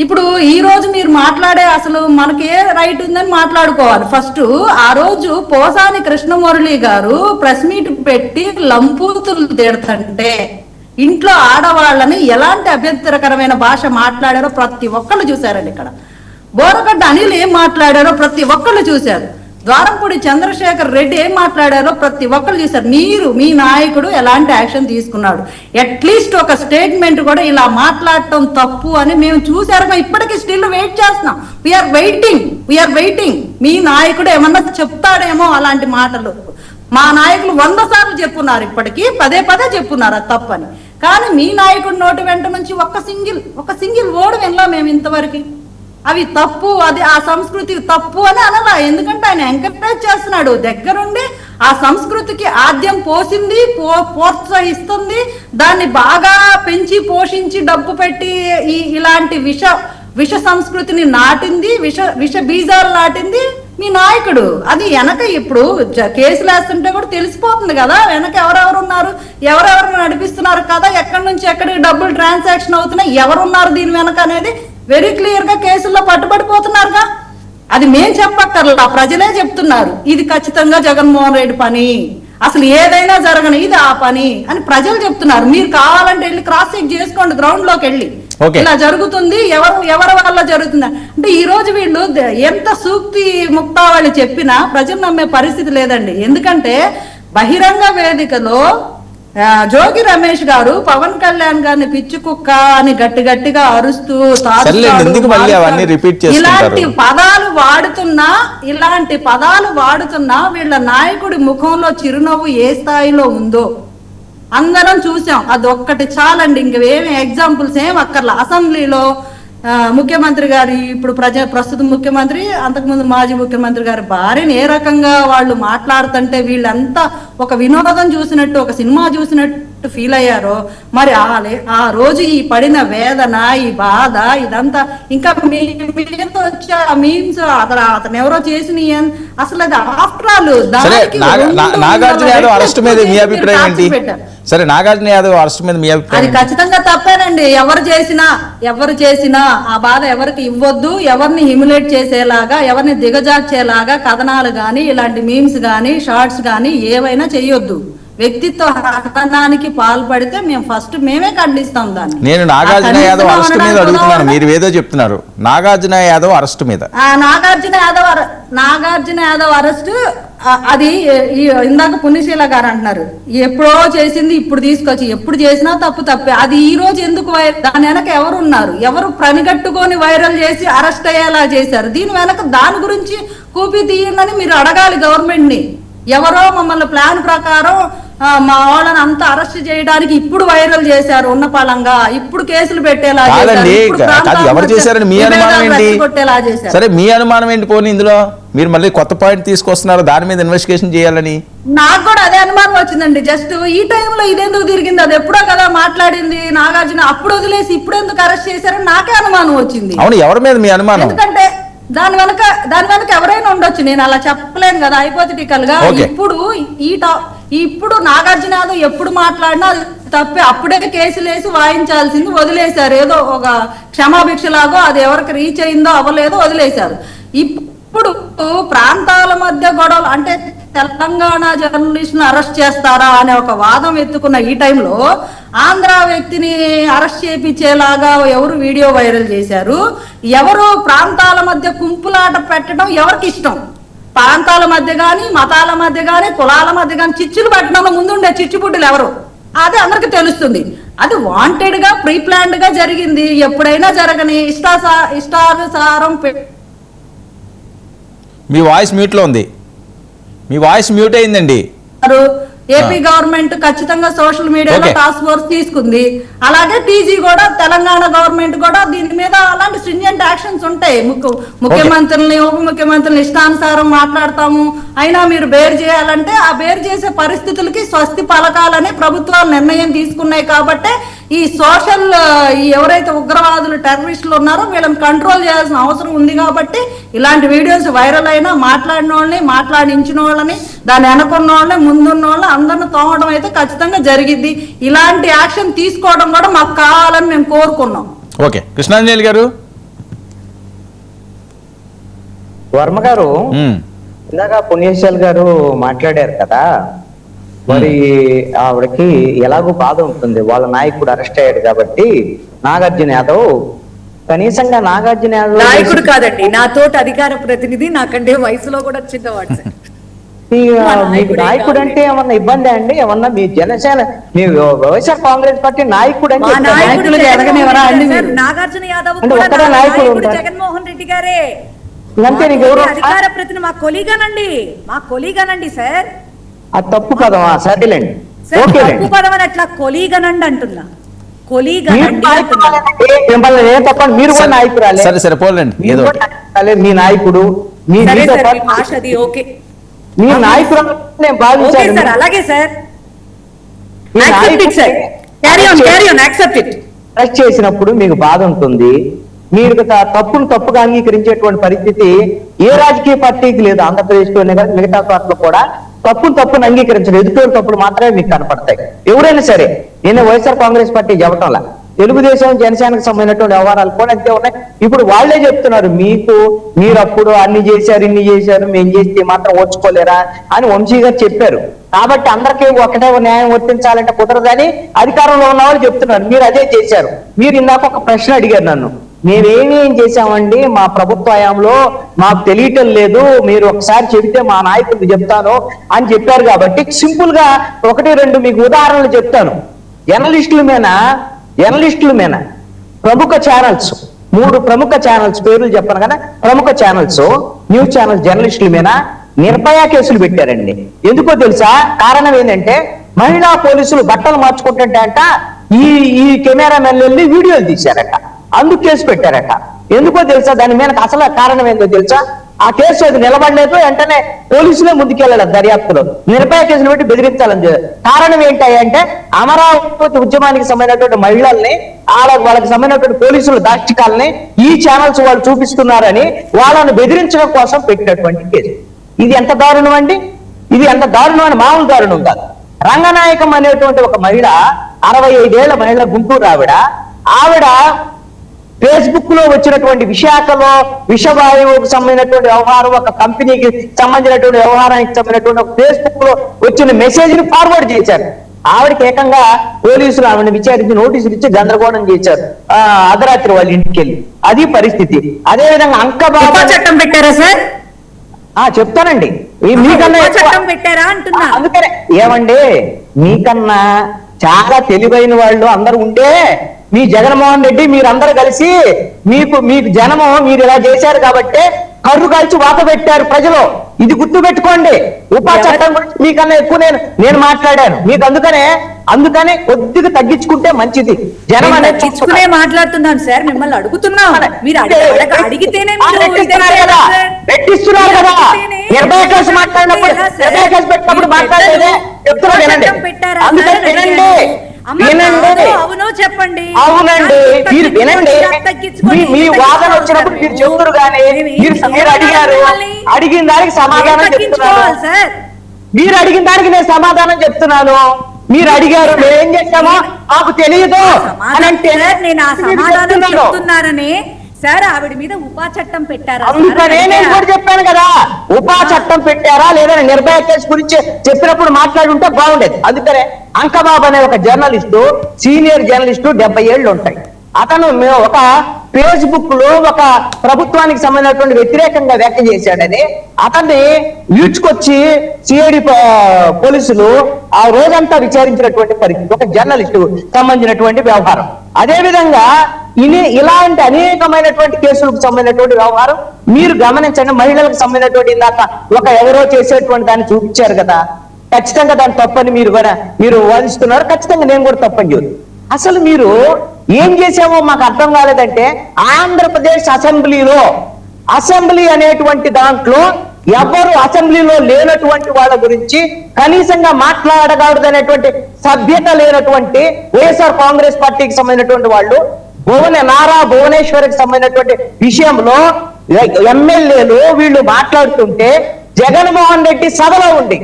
ఇప్పుడు ఈ రోజు మీరు మాట్లాడే అసలు మనకి ఏ రైట్ ఉందని మాట్లాడుకోవాలి. ఫస్ట్ ఆ రోజు పోసాని కృష్ణమురళి గారు ప్రెస్ మీట్ పెట్టి లంపూతులు తిడుతుంటే ఇంట్లో ఆడవాళ్ళని ఎలాంటి అభ్యంతరకరమైన భాష మాట్లాడారో ప్రతి ఒక్కళ్ళు చూశారండి. ఇక్కడ బోరగడ్డ అనిల్ ఏం మాట్లాడారో ప్రతి ఒక్కళ్ళు చూశారు. ద్వారంపూడి చంద్రశేఖర్ రెడ్డి ఏం మాట్లాడారో ప్రతి ఒక్కరు చూశారు. మీ నాయకుడు ఎలాంటి యాక్షన్ తీసుకున్నాడు? అట్లీస్ట్ ఒక స్టేట్మెంట్ కూడా ఇలా మాట్లాడటం తప్పు అని మేము చూసారు. ఇప్పటికీ స్టిల్ వెయిట్ చేస్తున్నాం. We're waiting. మీ నాయకుడు ఏమన్నా చెప్తాడేమో అలాంటి మాటలు. మా నాయకులు 100 సార్లు చెప్పున్నారు, ఇప్పటికీ పదే చెప్పున్నారు అది తప్పని. కానీ మీ నాయకుడి నోటి వెంట నుంచి ఒక సింగిల్ వర్డ్ వినలా మేము ఇంతవరకు. అవి తప్పు, అది ఆ సంస్కృతి తప్పు అని అనలా. ఎందుకంటే ఆయన ఎంకరేజ్ చేస్తున్నాడు, దగ్గరుండి ఆ సంస్కృతికి ఆద్యం పోసింది, ప్రోత్సహిస్తుంది, దాన్ని బాగా పెంచి పోషించి డబ్బు పెట్టి ఇలాంటి విష సంస్కృతిని నాటింది, విష బీజాలు నాటింది మీ నాయకుడు. అది వెనక ఇప్పుడు కేసులు వేస్తుంటే కూడా తెలిసిపోతుంది కదా, వెనక ఎవరెవరు ఉన్నారు, ఎవరెవరు నడిపిస్తున్నారు కదా, ఎక్కడి నుంచి ఎక్కడికి డబ్బులు ట్రాన్సాక్షన్ అవుతున్నాయి, ఎవరున్నారు దీని వెనక అనేది వెరీ క్లియర్ గా కేసుల్లో పట్టుబడిపోతున్నారుగా. అది మేం చెప్పక్కర్లా, ప్రజలే చెప్తున్నారు ఇది ఖచ్చితంగా జగన్మోహన్ రెడ్డి పని, అసలు ఏదైనా జరగని ఇది ఆ పని అని ప్రజలు చెప్తున్నారు. మీరు కావాలంటే వెళ్ళి క్రాస్ చెక్ చేసుకోండి, గ్రౌండ్ లోకి వెళ్ళి ఇలా జరుగుతుంది, ఎవరి వల్ల జరుగుతుంది అంటే. ఈ రోజు వీళ్ళు ఎంత సూక్తి ముక్తావళి చెప్పినా ప్రజలు నమ్మే పరిస్థితి లేదండి. ఎందుకంటే బహిరంగ వేదికలో జోగి రమేష్ గారు పవన్ కళ్యాణ్ గారిని పిచ్చి కుక్క అని గట్టిగా అరుస్తూ ఇలాంటి పదాలు వాడుతున్నా వీళ్ళ నాయకుడి ముఖంలో చిరునవ్వు ఏ స్థాయిలో ఉందో అందరం చూసాం. అది ఒక్కటి చాలండి, ఇంకేమి ఎగ్జాంపుల్స్ ఏం అక్కర్లా. అసెంబ్లీలో ముఖ్యమంత్రి గారి ఇప్పుడు ప్రస్తుత ముఖ్యమంత్రి, అంతకుముందు మాజీ ముఖ్యమంత్రి గారి భార్యని ఏ రకంగా వాళ్ళు మాట్లాడుతుంటే వీళ్ళంతా ఒక వినోదం చూసినట్టు, ఒక సినిమా చూసినట్టు ఫీల్ అయ్యారో మరి ఆ రోజు ఈ పడిన వేదన, ఈ బాధ, ఇదంతా ఇంకా వచ్చే మీమ్స్ అతను ఎవరో చేసిన అసలు అది after all Nagarjuna Yadav arrest మీద మీ అభిప్రాయం ఏంటి? సరే, నాగార్జున యాదవ్ అరెస్ట్ మీద మీ అభిప్రాయం? అది ఖచ్చితంగా తప్పేనండి. ఎవరు చేసినా ఆ బాధ ఎవరికి ఇవ్వద్దు, ఎవరిని హ్యూమిలేట్ చేసేలాగా, ఎవరిని దిగజార్చేలాగా కథనాలు గాని, ఇలాంటి మీమ్స్ గాని, షార్ట్స్ గాని ఏవైనా చేయొద్దు. వ్యక్తిత్వ హననానికి పాల్పడితే మేమే ఖండిస్తాం దాన్ని. నేను నాగార్జున యాదవ్ అరెస్ట్ మీద అడుగుతున్నాను, మీరు ఏదో చెప్తున్నారు. నాగార్జున యాదవ్ అరెస్ట్ మీద నాగార్జున యాదవ్ అరెస్ట్ అది ఇందాక పుణ్యశీల గారు అంటున్నారు ఎప్పుడో చేసింది ఇప్పుడు తీసుకొచ్చి, ఎప్పుడు చేసినా తప్పే. అది ఈ రోజు ఎందుకు దాని వెనక ఎవరు ఉన్నారు, ఎవరు పనిగట్టుకొని వైరల్ చేసి అరెస్ట్ అయ్యేలా చేశారు? దీని వెనక దాని గురించి కూపి తీయండి మీరు అడగాలి గవర్నమెంట్ ని. ఎవరో మమ్మల్ని ప్లాన్ ప్రకారం మా వాళ్ళని అంతా అరెస్ట్ చేయడానికి ఇప్పుడు వైరల్ చేశారు ఉన్న పలంగా, ఇప్పుడు కేసులు పెట్టేలా ఎవరు చేశారని మీ అనుమానం ఏంటి? సరే, మీ అనుమానం ఏంటి? పోనీ ఇందులో మీరు మళ్ళీ కొత్త పాయింట్ తీసుకొస్తున్నారు, దాని మీద ఇన్వెస్టిగేషన్ చేయాలని. నాకు కూడా అదే అనుమానం వచ్చిందండి. జస్ట్ ఈ టైంలో ఇదెందుకు తిరిగింది, అది ఎప్పుడో కదా మాట్లాడింది నాగార్జున, అప్పుడు వదిలేసి ఇప్పుడు ఎందుకు అరెస్ట్ చేశారని నాకే అనుమానం వచ్చింది. అవును, ఎవరి మీద మీ అనుమానం? ఎందుకంటే దాని వెనక ఎవరైనా ఉండొచ్చు, నేను అలా చెప్పలేను కదా హైపోథెటికల్ గా. ఇప్పుడు నాగార్జున యాదవ్ ఎప్పుడు మాట్లాడినా తప్పే, అప్పుడే కేసులు వేసి వాయించాల్సింది వదిలేశారు. ఏదో ఒక క్షమాభిక్షలాగో అది ఎవరికి రీచ్ అయిందో అవ్వలేదో వదిలేశారు. ఇప్పుడు ప్రాంతాల మధ్య గొడవలు అంటే తెలంగాణ జర్నలిస్టులను అరెస్ట్ చేస్తారా అనే ఒక వాదం ఎత్తుకున్న ఈ టైంలో ఆంధ్ర వ్యక్తిని అరెస్ట్ చేయించేలాగా ఎవరు వీడియో వైరల్ చేశారు, ఎవరు ప్రాంతాల మధ్య కుంపులాట పెట్టడం ఎవరికి ఇష్టం? ప్రాంతాల మధ్య గాని, మతాల మధ్య గాని, కులాల మధ్య గాని చిచ్చులు పెట్టడంలో ముందుండే చిచ్చుబుడ్డులు ఎవరు? అది అందరికి తెలుస్తుంది. అది వాంటెడ్ గా ప్రీ ప్లాన్డ్ గా జరిగింది. ఎప్పుడైనా జరగని ఇష్టానుసారం. మీ వాయిస్ మ్యూట్ లో ఉంది, మీ వాయిస్ మ్యూట్ అయిందండి. ఏపీ గవర్నమెంట్ ఖచ్చితంగా సోషల్ మీడియాలో Okay. టాస్క్ ఫోర్స్ తీసుకుంది. అలాగే టీజీ కూడా తెలంగాణ గవర్నమెంట్ కూడా దీని మీద అలాంటి స్ట్రింజెంట్ యాక్షన్స్ ఉంటాయి. ముఖ్యమంత్రుల్ని ఉప ముఖ్యమంత్రుల్ని ఇష్టానుసారం మాట్లాడతాము, అయినా మీరు బేర్ చేయాలంటే ఆ బేర్ చేసే పరిస్థితులకి స్వస్తి పలకాలని ప్రభుత్వాలు నిర్ణయం తీసుకున్నాయి. కాబట్టి ఈ సోషల్ ఎవరైతే ఉగ్రవాదులు టెర్రరిస్టులు ఉన్నారో వీళ్ళని కంట్రోల్ చేయాల్సిన అవసరం ఉంది. కాబట్టి ఇలాంటి వీడియోస్ వైరల్ అయినా మాట్లాడిన వాళ్ళని, మాట్లాడించిన వాళ్ళని, దాన్ని వెనకున్న వాళ్ళని, ముందున్న వాళ్ళని అందరిని తోమడం అయితే ఖచ్చితంగా జరిగింది. ఇలాంటి యాక్షన్ తీసుకోవడం కూడా మాకు కావాలని మేము కోరుకున్నాం. ఓకే, కృష్ణాంజలి గారు. వర్మ గారు ఇందాక పుణ్యేశ్వర్ గారు మాట్లాడారు కదా, మరి ఆవిడకి ఎలాగో బాధ ఉంటుంది, వాళ్ళ నాయకుడు అరెస్ట్ అయ్యాడు కాబట్టి. నాగార్జున యాదవ్ కనీసంగా నాగార్జున యాదవ్ నాయకుడు కాదండి, నా తోటి అధికార ప్రతినిధి, నాకంటే వయసులో కూడా చిన్నవాడు సార్. మీకు నాయకుడు అంటే ఏమన్నా ఇబ్బంది అండి? ఏమన్నా మీ జనసేన, మీ వైఎస్ఆర్ కాంగ్రెస్ పార్టీ నాయకుడు మా అంటే నాయకుడు ఎదగనివ్వరా అండి మీరు? నాగార్జున యాదవ్ అంటే కూడా ఒక్కడే నా నాయకుడు నాయకుడు ఉంటారు. జగన్మోహన్ రెడ్డి గారే. అంటే నీకు ఎవరు అధికార ప్రతినిధి మా కొలీగానండి సార్. అది తప్పు కదా, సరేలేండి, సార్ ఓకేలేండి. తప్పు పదం అని అట్లా కొలీగనండి అంటున్నా, కొలీగనండి అంటున్నా. మిమ్మల్ని ఏం తప్పండి, మీరు కూడా నాయకురాలే. సరే సరే పోలేండి, మీరు ఏదో కూడా నాయకురాలే, మీ నాయకుడు సరే మీతో సార్, మీ పాటు భాష అది ఓకే మీ నాయకురాలు నేను ఓకే భావించాను. సార్, అలాగే sir. Me accept it sir, carry on accept it. Arrest చేసినప్పుడు మీకు బాధ ఉంటుంది. మీరు తప్పును తప్పుగా అంగీకరించేటువంటి పరిస్థితి ఏ రాజకీయ పార్టీకి లేదు ఆంధ్రప్రదేశ్ లోనే కాదు, మిగతా చోట్ల కూడా తప్పును అంగీకరించడం, ఎదుటి తప్పులు మాత్రమే మీకు కనపడతాయి. ఎవరైనా సరే, నేను వైఎస్ఆర్ కాంగ్రెస్ పార్టీ చెప్పటంలా, తెలుగుదేశం జనసేనకు సంబంధించినటువంటి వ్యవహారాలు కూడా అంతే ఉన్నాయి. ఇప్పుడు వాళ్ళే చెప్తున్నారు, మీరు అప్పుడు అన్ని చేశారు, ఇన్ని చేశారు, మేము చేస్తే మాత్రం ఓర్చుకోలేరా అని వంశీ గారు చెప్పారు. కాబట్టి అందరికీ ఒకటే న్యాయం వర్తించాలంటే కుదరదని అధికారంలో ఉన్న వాళ్ళు చెప్తున్నారు. మీరు అదే చేశారు. మీరు ఇందాక ఒక ప్రశ్న అడిగారు నన్ను, మేమేమేం చేశామండి మా ప్రభుత్వ హయాంలో, మాకు తెలియటం లేదు, మీరు ఒకసారి చెబితే మా నాయకుడికి చెప్తాను అని చెప్పారు. కాబట్టి సింపుల్ గా 1-2 మీకు ఉదాహరణలు చెప్తాను. జర్నలిస్టుల మీద ప్రముఖ ఛానల్స్, 3 ప్రముఖ ఛానల్స్ పేర్లు చెప్పను కదా, ప్రముఖ ఛానల్స్, న్యూస్ ఛానల్స్ జర్నలిస్టుల మీద నిర్భయ కేసులు పెట్టారండి. ఎందుకో తెలుసా? కారణం ఏంటంటే మహిళా పోలీసులు బట్టలు మార్చుకుంటుంటే అంట ఈ కెమెరామెన్లు వెళ్ళి వీడియోలు తీశారట, అందుకు కేసు పెట్టారట. ఎందుకో తెలుసా? దాని మీద అసలు కారణం ఏంటో తెలుసా? ఆ కేసు అది నిలబడలేదు, వెంటనే పోలీసులే ముందుకెళ్ళాలి దర్యాప్తులో, నిర్భయ కేసులు పెట్టి బెదిరించాలని. కారణం ఏంటంటే అమరావతి ఉద్యమానికి సంబంధించినటువంటి మహిళల్ని, వాళ్ళకి సంబంధించినటువంటి పోలీసుల దాష్టికాలని ఈ ఛానల్స్ వాళ్ళు చూపిస్తున్నారని వాళ్ళని బెదిరించడం కోసం పెట్టినటువంటి కేసు. ఇది ఎంత దారుణం అండి? ఇది ఎంత దారుణం అని మామూలు దారుణం కాదు. రంగనాయకం అనేటువంటి ఒక మహిళ, 65 ఏళ్ల మహిళ, గుంటూరు ఆవిడ ఫేస్బుక్ లో వచ్చినటువంటి విశాఖలో విషవాయువుకు సంబంధించినటువంటి వ్యవహారం, ఒక కంపెనీకి సంబంధించినటువంటి వ్యవహారానికి సంబంధించినటువంటి ఒక ఫేస్బుక్ లో వచ్చిన మెసేజ్ ని ఫార్వర్డ్ చేశారు. ఆవిడకి ఏకంగా పోలీసులు ఆవిడని విచారించి నోటీసులు ఇచ్చి గందరగోళం చేశారు అర్ధరాత్రి వాళ్ళ ఇంటికి వెళ్ళి. అది పరిస్థితి. అదే విధంగా అంకబాబు చట్టం పెట్టారా సార్? చెప్తానండి, మీకన్నా చట్టం పెట్టారా అంటున్నా. అందుకనే ఏమండి, మీకన్నా చాలా తెలివైన వాళ్ళు అందరూ ఉంటే మీ జగన్మోహన్ రెడ్డి మీరందరూ కలిసి మీకు జనము మీరు ఇలా చేశారు కాబట్టి కర్రు కాల్చి వాత పెట్టారు ప్రజలు. ఇది గుర్తు పెట్టుకోండి. ఉపా చట్టం గురించి మీకన్నా ఎక్కువ నేను మాట్లాడాను. మీకు అందుకనే కొద్దిగా తగ్గించుకుంటే మంచిది. జనం అనేది తగ్గించుకునే మాట్లాడుతున్నాను సార్, మిమ్మల్ని అడుగుతున్నాం. మీరు అడిగితేనే పెట్టిస్తున్నారు కదా. నిర్భయ కేసు మాట్లాడినప్పుడు, నిర్భయ కేసు పెట్టినప్పుడు మాట్లాడేదే చెప్తున్నా. అందుకని వినండి, అవును చెప్పండి. అవునండి, మీరు వినండి. మీ వాదన వచ్చినప్పుడు మీరు చెప్తారు కానీ మీరు అడిగిన దానికి సమాధానం చెప్తున్నారు. మీరు అడిగిన దానికి నేను సమాధానం చెప్తున్నాను. మీరు అడిగారు, మేమేం చేస్తామో మాకు తెలియదు అని అంటే నేను ఆ సమాధానం చెప్తున్నానని. సార్ ఆవిడ మీద ఉపా చట్టం పెట్టారా? అందుకనే నేను కూడా చెప్పాను కదా, ఉపా చట్టం పెట్టారా లేదా నిర్భయ కేసు గురించి చెప్పినప్పుడు మాట్లాడుంటే బాగుండేది. అందుకనే అంకబాబు అనే ఒక జర్నలిస్టు, సీనియర్ జర్నలిస్టు, 70 ఏళ్ళు ఉంటాయి. అతను ఒక ఫేస్బుక్ లో ఒక ప్రభుత్వానికి సంబంధించినటువంటి వ్యతిరేకంగా వ్యాఖ్య చేశాడని అతన్ని ఈడ్చుకొచ్చి సిఐడి పోలీసులు ఆ రోజంతా విచారించినటువంటి పరిస్థితి. ఒక జర్నలిస్టు సంబంధించినటువంటి వ్యవహారం. అదే విధంగా ఇలాంటి అనేకమైనటువంటి కేసులకు సంబంధించినటువంటి వ్యవహారం మీరు గమనించండి. మహిళలకు సంబంధించినటువంటి ఇందాక ఎవరో చేసేటువంటి దాన్ని చూపించారు కదా. ఖచ్చితంగా దాని తప్పని మీరు వాదిస్తున్నారు. ఖచ్చితంగా నేను కూడా తప్పని చెబుతాను. అసలు మీరు ఏం చేసామో మాకు అర్థం కాలేదంటే, ఆంధ్రప్రదేశ్ అసెంబ్లీ అనేటువంటి దాంట్లో ఎవరు అసెంబ్లీలో లేనటువంటి వాళ్ళ గురించి కనీసంగా మాట్లాడకూడదు అనేటువంటి సభ్యత లేనటువంటి వైఎస్ఆర్ కాంగ్రెస్ పార్టీకి సంబంధించినటువంటి వాళ్ళు నారా భువనేశ్వరికి సంబంధించినటువంటి విషయంలో ఎమ్మెల్యేలు వీళ్ళు మాట్లాడుతుంటే జగన్మోహన్ రెడ్డి సభలో ఉండి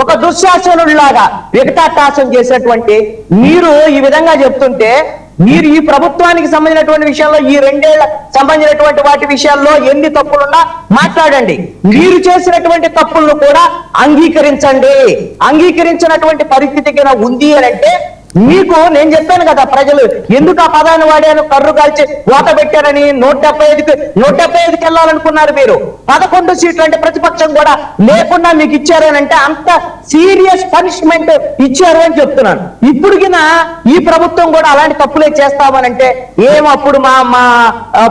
ఒక దుశ్శాసనుడిలాగా వికటాటాసం చేసినటువంటి మీరు ఈ విధంగా చెప్తుంటే, మీరు ఈ ప్రభుత్వానికి సంబంధించినటువంటి విషయంలో ఈ 2 ఏళ్ల సంబంధించినటువంటి వాటి విషయాల్లో ఎన్ని తప్పులున్నా మాట్లాడండి. మీరు చేసినటువంటి తప్పులను కూడా అంగీకరించండి. అంగీకరించినటువంటి పరిస్థితి కింద ఉంది అని అంటే, మీకు నేను చెప్పాను కదా, ప్రజలు ఎందుకు ఆ పదాన్ని వాడాను, కర్రు కాల్చి ఓట పెట్టారని. 175కి వెళ్ళాలనుకున్నారు మీరు. 11 సీట్లు అంటే ప్రతిపక్షం కూడా లేకుండా మీకు ఇచ్చారని అంటే అంత సీరియస్ పనిష్మెంట్ ఇచ్చారు అని చెప్తున్నాను. ఇప్పుడుకిన ఈ ప్రభుత్వం కూడా అలాంటి తప్పులే చేస్తామనంటే అప్పుడు మా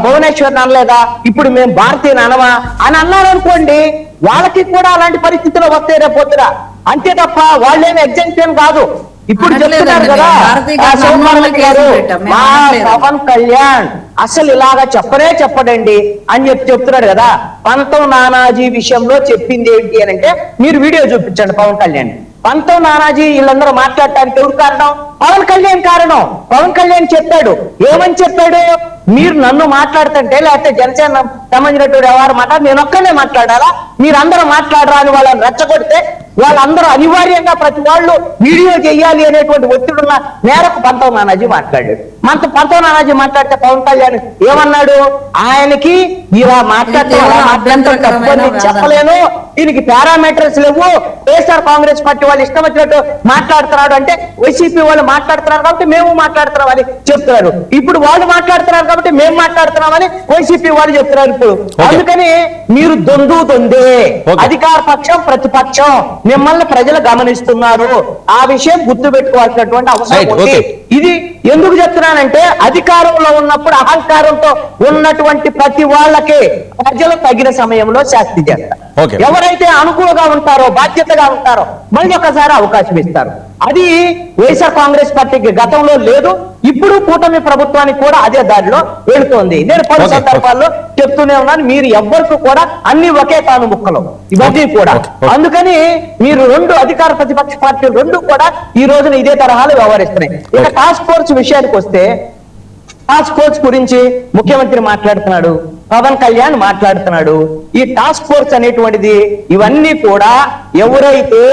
భువనేశ్వర్ అనలేదా, ఇప్పుడు మేము భారతీయ అనమా అని అన్నారనుకోండి, వాళ్ళకి కూడా అలాంటి పరిస్థితులు వస్తే రేపొద్దురా. అంతే తప్ప వాళ్ళేమి ఎగ్జామ్షన్ కాదు. ఇప్పుడు చెప్తున్నారు కదా పవన్ కళ్యాణ్ అసలు ఇలాగా చెప్పడండి అని చెప్తున్నాడు కదా. పంతం నానాజీ విషయంలో చెప్పింది ఏంటి అని అంటే, మీరు వీడియో చూపించండి పవన్ కళ్యాణ్. పంతం నానాజీ వీళ్ళందరూ మాట్లాడటానికి ఎవరు కారణం? పవన్ కళ్యాణ్ కారణం. పవన్ కళ్యాణ్ చెప్పాడు. ఏమని చెప్పాడు? మీరు నన్ను మాట్లాడుతుంటే, లేకపోతే జనసేన సంబంధించినటువంటి ఎవరు నేను ఒక్కనే మాట్లాడాలా, మీరందరూ మాట్లాడరా అని వాళ్ళని రెచ్చగొడితే వాళ్ళందరూ అనివార్యంగా ప్రతి వాళ్ళు వీడియో చేయాలి అనేటువంటి ఒత్తిడున్న మేరకు పంతం నానాజీ మాట్లాడాడు. పంతం నానాజీ మాట్లాడితే పవన్ కళ్యాణ్ ఏమన్నాడు? ఆయనకి ఇలా చెప్పలేను, దీనికి పారామీటర్స్ లేవు, వైఎస్ఆర్ కాంగ్రెస్ పార్టీ వాళ్ళు ఇష్టం వచ్చినట్టు మాట్లాడుతున్నాడు అంటే వైసీపీ వాళ్ళు మాట్లాడుతున్నారు కాబట్టి మేము మాట్లాడుతున్నాం అని చెప్తున్నారు. ఇప్పుడు వాళ్ళు మాట్లాడుతున్నారు కాబట్టి మేము మాట్లాడుతున్నామని వైసీపీ వాళ్ళు చెప్తున్నారు. ఇప్పుడు అందుకని మీరు దొందే అధికార పక్షం ప్రతిపక్షం మిమ్మల్ని ప్రజలు గమనిస్తున్నారు. ఆ విషయం గుర్తు పెట్టుకోవాల్సినటువంటి అవసరం ఉంది. ఇది ఎందుకు చెప్తున్నానంటే, అధికారంలో ఉన్నప్పుడు అహంకారంతో ఉన్నటువంటి ప్రతి వాళ్ళకి ప్రజలు తగిన సమయంలో శాస్తి చేస్తారు. ఎవరైతే అనుకూలంగా ఉంటారో, బాధ్యతగా ఉంటారో మళ్ళీ ఒకసారి అవకాశం ఇస్తారు. అది వైఎస్ఆర్ కాంగ్రెస్ పార్టీకి గతంలో లేదు, ఇప్పుడు కూటమి ప్రభుత్వానికి కూడా అదే దారిలో వెళుతోంది. నేను పలు సందర్భాల్లో చెప్తూనే ఉన్నాను, మీరు ఎవ్వరికి కూడా అన్ని ఒకే తాను ముక్కలు ఇవన్నీ కూడా. అందుకని మీరు 2 అధికార ప్రతిపక్ష పార్టీలు 2 కూడా ఈ రోజున ఇదే తరహాలో వ్యవహరిస్తున్నాయి. ఇక టాస్క్ ఫోర్స్ విషయానికి వస్తే, టాస్క్ ఫోర్స్ గురించి ముఖ్యమంత్రి మాట్లాడుతున్నాడు, పవన్ కళ్యాణ్ మాట్లాడుతున్నాడు. ఈ టాస్క్ ఫోర్స్ అనేటువంటిది ఇవన్నీ కూడా ఎవరైతే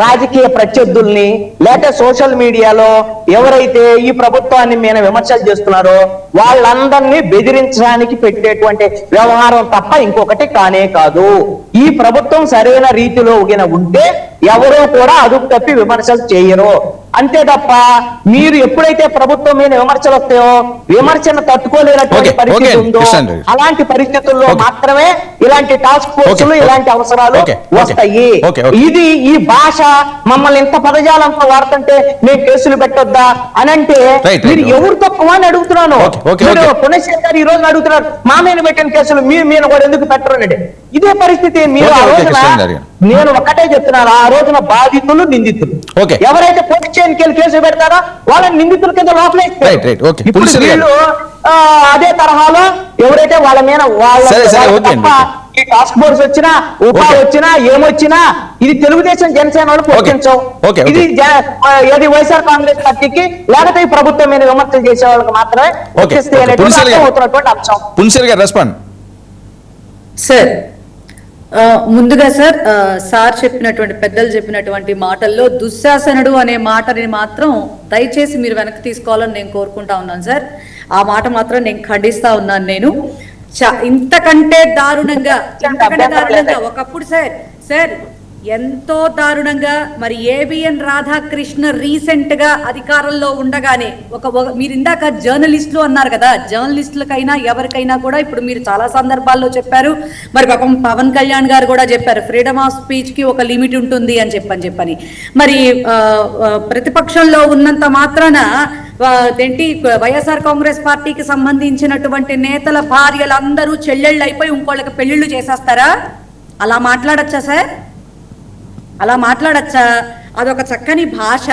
రాజకీయ ప్రత్యర్థుల్ని లేకపోతే సోషల్ మీడియాలో ఎవరైతే ఈ ప్రభుత్వాన్ని మీద విమర్శలు చేస్తున్నారో వాళ్ళందరినీ బెదిరించడానికి పెట్టేటువంటి వ్యవహారం తప్ప ఇంకొకటి కానే కాదు. ఈ ప్రభుత్వం సరైన రీతిలో ఉంటే ఎవరూ కూడా అదుపు తప్పి విమర్శలు చేయరు. అంతే తప్ప మీరు ఎప్పుడైతే ప్రభుత్వం మీద విమర్శలు వస్తాయో, విమర్శను తట్టుకోలేనటువంటి పరిస్థితి ఉందో, అలాంటి పరిస్థితుల్లో మాత్రమే ఇలాంటి టాస్క్ ఫోర్సులు ఇలాంటి అవసరాలు వస్తాయి. ఇది ఈ భాష మమ్మల్ని ఇంత పదజాలంతో వాడుతుంటే మేము కేసులు పెట్టొద్దా అని అంటే మీరు ఎవరు తక్కువ అని అడుగుతున్నాను. పుణ్యశేఖర్ గారు ఈ రోజు అడుగుతున్నారు, మా మీద పెట్టిన కేసులు మీ మీద కూడా ఎందుకు పెట్టరు అంటే ఇదే పరిస్థితి. మీరు ఆ రోజున నేను ఒక్కటే చెప్తున్నాను, ఆ రోజున బాధితులు నిందితులు ఎవరైతే పోలీస్ స్టేషన్కి కేసు పెడతారో వాళ్ళని నిందితుల కింద లోపలేస్తారు. ఇప్పుడు వీళ్ళు అదే తరహాలో ఎవరైతే వాళ్ళ మీద ఈ టాస్క్ ఫోర్స్ వచ్చినా ఉపాధి వచ్చినా ఏమొచ్చినా ఇది తెలుగుదేశం జనసేన వాళ్ళు పొడిగించవు. ఇది వైఎస్ఆర్ కాంగ్రెస్ పార్టీకి లేకపోతే ఈ ప్రభుత్వం మీద విమర్శలు చేసే వాళ్ళకి మాత్రమే అవుతున్నటువంటి అంశం. సార్ ముందుగా సార్ చెప్పినటువంటి పెద్దలు చెప్పినటువంటి మాటల్లో దుశ్శాసనుడు అనే మాటని మాత్రం దయచేసి మీరు వెనక్కి తీసుకోవాలని నేను కోరుకుంటా ఉన్నాను సార్. ఆ మాట మాత్రం నేను ఖండిస్తా ఉన్నాను. నేను ఇంతకంటే దారుణంగా ఒకప్పుడు సార్ ఎంతో దారుణంగా మరి ఏబిఎన్ రాధాకృష్ణ రీసెంట్ గా అధికారంలో ఉండగానే మీరు ఇందాక జర్నలిస్టులు అన్నారు కదా, జర్నలిస్టులకైనా ఎవరికైనా కూడా ఇప్పుడు మీరు చాలా సందర్భాల్లో చెప్పారు, మరి పవన్ కళ్యాణ్ గారు కూడా చెప్పారు ఫ్రీడమ్ ఆఫ్ స్పీచ్ కి ఒక లిమిట్ ఉంటుంది అని చెప్పని. మరి ప్రతిపక్షంలో ఉన్నంత మాత్రాన ఏంటి వైఎస్ఆర్ కాంగ్రెస్ పార్టీకి సంబంధించినటువంటి నేతల భార్యలందరూ చెల్లెళ్ళు అయిపోయి ఇంకోళ్ళకి పెళ్లిళ్ళు చేసేస్తారా? అలా మాట్లాడచ్చా సార్? అలా మాట్లాడచ్చా? అదొక చక్కని భాష,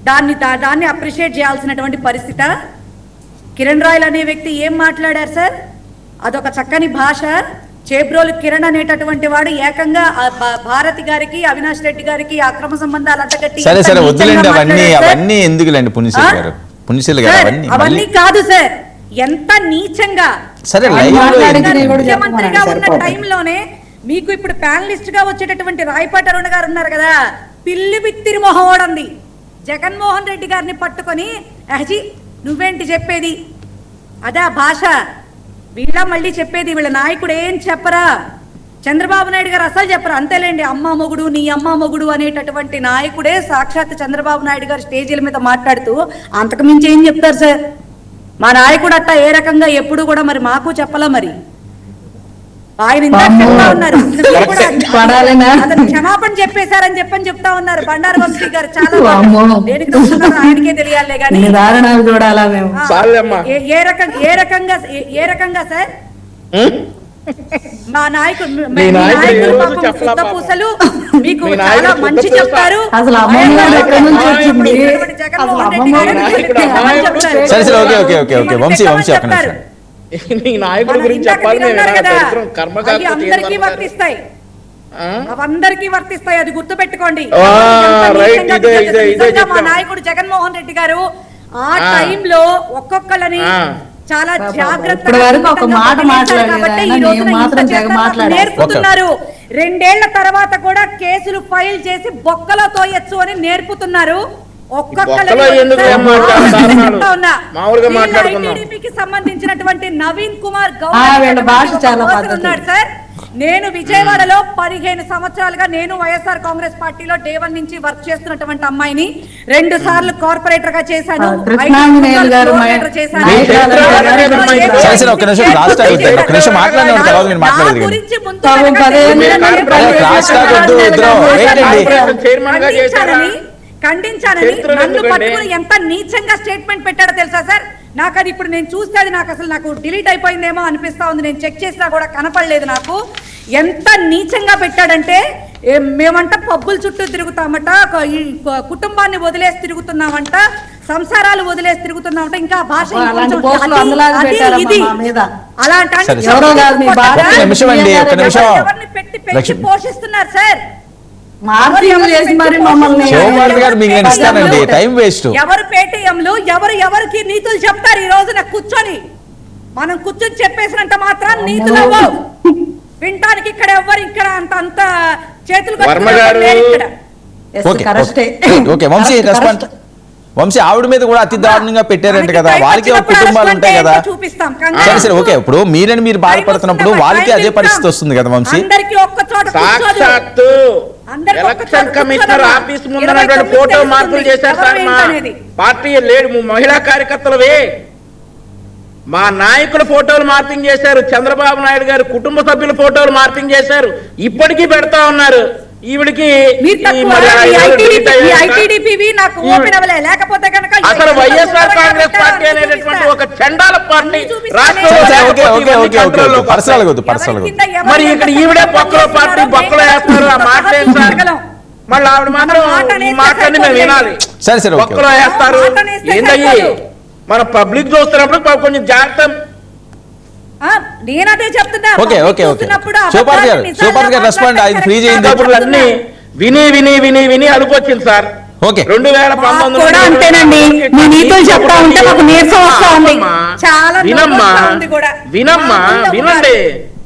దాన్ని అప్రిషియేట్ చేయాల్సినటువంటి పరిస్థితి. కిరణ్ రాయల్ అనే వ్యక్తి ఏం మాట్లాడారు సార్? అదొక చక్కని భాష. చేబ్రోలు కిరణ్ అనేటటువంటి వాడు ఏకంగా భారతి గారికి, అవినాష్ రెడ్డి గారికి అక్రమ సంబంధాలు అంటగట్టి సరే సరే వద్దులేండి అవన్నీ ఎందుకులేండి పుణ్యశీల గారు, పుణ్యశీల గారు అవన్నీ కాదు సార్. ఎంత నీచంగా సరే ముఖ్యమంత్రిగా ఉన్న టైంలోనే మీకు ఇప్పుడు ప్యానలిస్ట్ గా వచ్చేటటువంటి రాయపాటి అరుణ గారు ఉన్నారు కదా, పిల్లి బిత్తిరి మొహోడంది జగన్మోహన్ రెడ్డి గారిని పట్టుకొని అహజీ నువ్వేంటి చెప్పేది? అదే భాష వీళ్ళ మళ్ళీ చెప్పేది. వీళ్ళ నాయకుడు ఏం చెప్పరా? చంద్రబాబు నాయుడు గారు అసలు చెప్పరా. అంతేలేండి, అమ్మ మొగుడు నీ అమ్మ మొగుడు అనేటటువంటి నాయకుడే సాక్షాత్ చంద్రబాబు నాయుడు గారు స్టేజీల మీద మాట్లాడుతూ అంతకు మించి ఏం చెప్తారు సార్? మా నాయకుడు అట్టా ఏ రకంగా ఎప్పుడు కూడా మరి మాకు చెప్పలా. మరి ఆయన ఇందాక చెప్తా ఉన్నారు, అతను క్షమాపణ చెప్పేశారని చెప్తా ఉన్నారు బండారు వంశీ గారు. చాలా ఆయనకే తెలియాలే కానీ ఏ రకంగా సార్ మా నాయకుడు పూసలు మీకు చాలా మంచి చెప్తారు. అందరికీ వర్తిస్తాయి, అవందరికీ వర్తిస్తాయి, అది గుర్తు పెట్టుకోండి. మా నాయకుడు జగన్మోహన్ రెడ్డి గారు ఆ టైంలో ఒక్కొక్కళ్ళని చాలా జాగ్రత్తగా నేర్పుతున్నారు. 2 ఏళ్ల తర్వాత కూడా కేసులు ఫైల్ చేసి బొక్కలో తోయొచ్చు అని నేర్పుతున్నారు. టీడీపీకి సంబంధించినటువంటి నవీన్ కుమార్ గౌడ్ ఉన్నాడు సార్. నేను విజయవాడలో 15 సంవత్సరాలుగా నేను వైఎస్ఆర్ కాంగ్రెస్ పార్టీలో డే 1 నుంచి వర్క్ చేస్తున్నటువంటి అమ్మాయిని 2 సార్లు కార్పొరేటర్ గా చేశాను. ఖండించానని నన్ను పట్టుకుని ఎంత నీచంగా స్టేట్మెంట్ పెట్టాడో తెలుసా సార్? నాకు అది ఇప్పుడు నేను చూస్తే అది నాకు డిలీట్ అయిపోయిందేమో అనిపిస్తా ఉంది. నేను చెక్ చేసినా కూడా కనపడలేదు నాకు. ఎంత నీచంగా పెట్టాడంటే, మేమంట పబ్బుల చుట్టూ తిరుగుతామట, కుటుంబాన్ని వదిలేసి తిరుగుతున్నామంట, సంసారాలు వదిలేసి తిరుగుతున్నామంట, ఇంకా భాష అలాంటి పెట్టి పోషిస్తున్నారు సార్. ఎవరు పేటీఎంలు ఎవరికి నీతులు చెప్తారు? ఈ రోజున కూర్చొని మనం కూర్చొని చెప్పేసినంత మాత్రం నీతులు అవ్వవు. వినటానికి ఇక్కడ ఎవరు ఇక్కడ అంత చేతులు వంశీ ఆవిడ మీద కూడా అతి దారుణంగా పెట్టారంట కదా, వాళ్ళకి కుటుంబాలు ఉంటాయి కదా. చూపిస్తాం. సరే సరే ఓకే, ఇప్పుడు మీరు బాధపడుతున్నప్పుడు వాళ్ళకి అదే పరిస్థితి వస్తుంది కదా వంశీ. సాక్షాత్తు ఎలక్షన్ కమిషనర్ ఆఫీస్ ముందు ఫోటో మార్పులు చేశారు సార్. మా పార్టీ లేడు మహిళా కార్యకర్తలవే మా నాయకుల ఫోటోలు మార్పింగ్ చేశారు, చంద్రబాబు నాయుడు గారు కుటుంబ సభ్యుల ఫోటోలు మార్పింగ్ చేశారు, ఇప్పటికీ పెడతా ఉన్నారు. ఈవిడికి అసలు వైఎస్ఆర్ కాంగ్రెస్ పార్టీ అనేటటువంటి ఒక చండాల పార్టీ మరి ఇక్కడ ఈవిడే బొక్కలో పార్టీ బొక్కలో వేస్తారు. ఆ మాట సార్, మళ్ళీ ఆవిడ మాత్రం ఈ మాటని మేము వినాలి. బొక్కలో వేస్తారు ఏందయ్యి? మన పబ్లిక్ చూస్తున్నప్పుడు కొంచెం జాగ్రత్త. నేనదే చెప్తున్నా. అన్ని విని విని విని విని అడుగొచ్చింది సార్. 2019 అంతేనండి. మీ నీతులు చెప్తా ఉంటే నాకు నీరసం వస్తా ఉంది. చాలా వినమ్మా వినండి.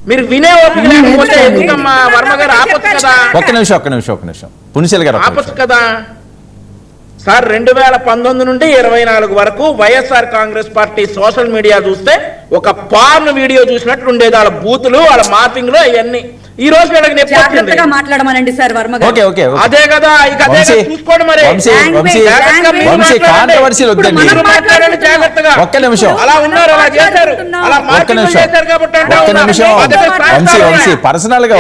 మీరు వినే ఓపిక లేకపోతే ఎందుకమ్మా వర్మ గారు ఆపొచ్చు కదా. ఒక్క నిమిషం పునిశీల గారు ఆపొచ్చు కదా సార్. 2019 నుండి 24 వరకు YSR Congress party social media చూస్తే ఒక పార్న్ వీడియో చూసినట్లు ఉండేది. వాళ్ళ బూతులు, వాళ్ళ మార్పింగ్లు అవన్నీ. ఈ రోజు మాట్లాడమనండి సార్ వర్మ గారు. అదే కదా, చూసుకోండి మరి. జాగ్రత్తగా ఒక్క నిమిషం అలా ఉన్నారు, అలా చేశారు, అలా చేశారు కాబట్టి పర్సనల్ గా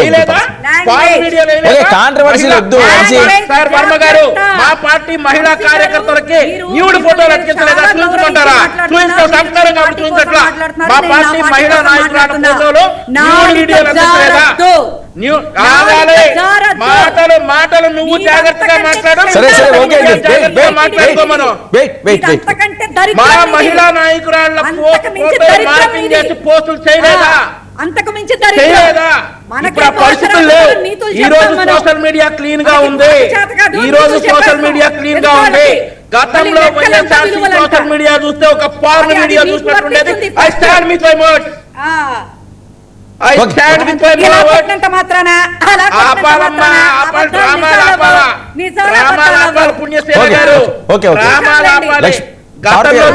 కాంట్రవర్సీలు వద్దు. సార్ వర్మ గారు, మా పార్టీ మహిళా కార్యకర్తలకి న్యూడ్ ఫోటోలు అతికించలేదా? చూపించమంటారా? చూపించే సంస్కారం కాబట్టి చూపించట్లా. మా పార్టీ మహిళా నాయకుల ఫోటోలు న్యూడ్ వీడియోలు అతికించలేదా? కావాలి మాటలు నువ్వు జాగ్రత్తగా మాట్లాడు. సరే ఓకే అండి. జాగ్రత్తగా మాట్లాడుకో. మనం మా మహిళా నాయకురాళ్ళ మార్పింగ్ చేసి పోస్టులు చేయలేదా? అంతకు మించి చేయలేదా? ఇప్పుడు ఆ పరిస్థితులు లేవు. ఈ రోజు సోషల్ మీడియా క్లీన్ గా ఉంది. ఈ రోజు సోషల్ మీడియా క్లీన్ గా ఉంది. గతంలో వైఎస్ఆర్సీ సోషల్ మీడియా చూస్తే ఒక పార్న్ మీడియా చూసినట్టుండేది. I stand with my words. I stand with my words. Punyasena గారు గతంలో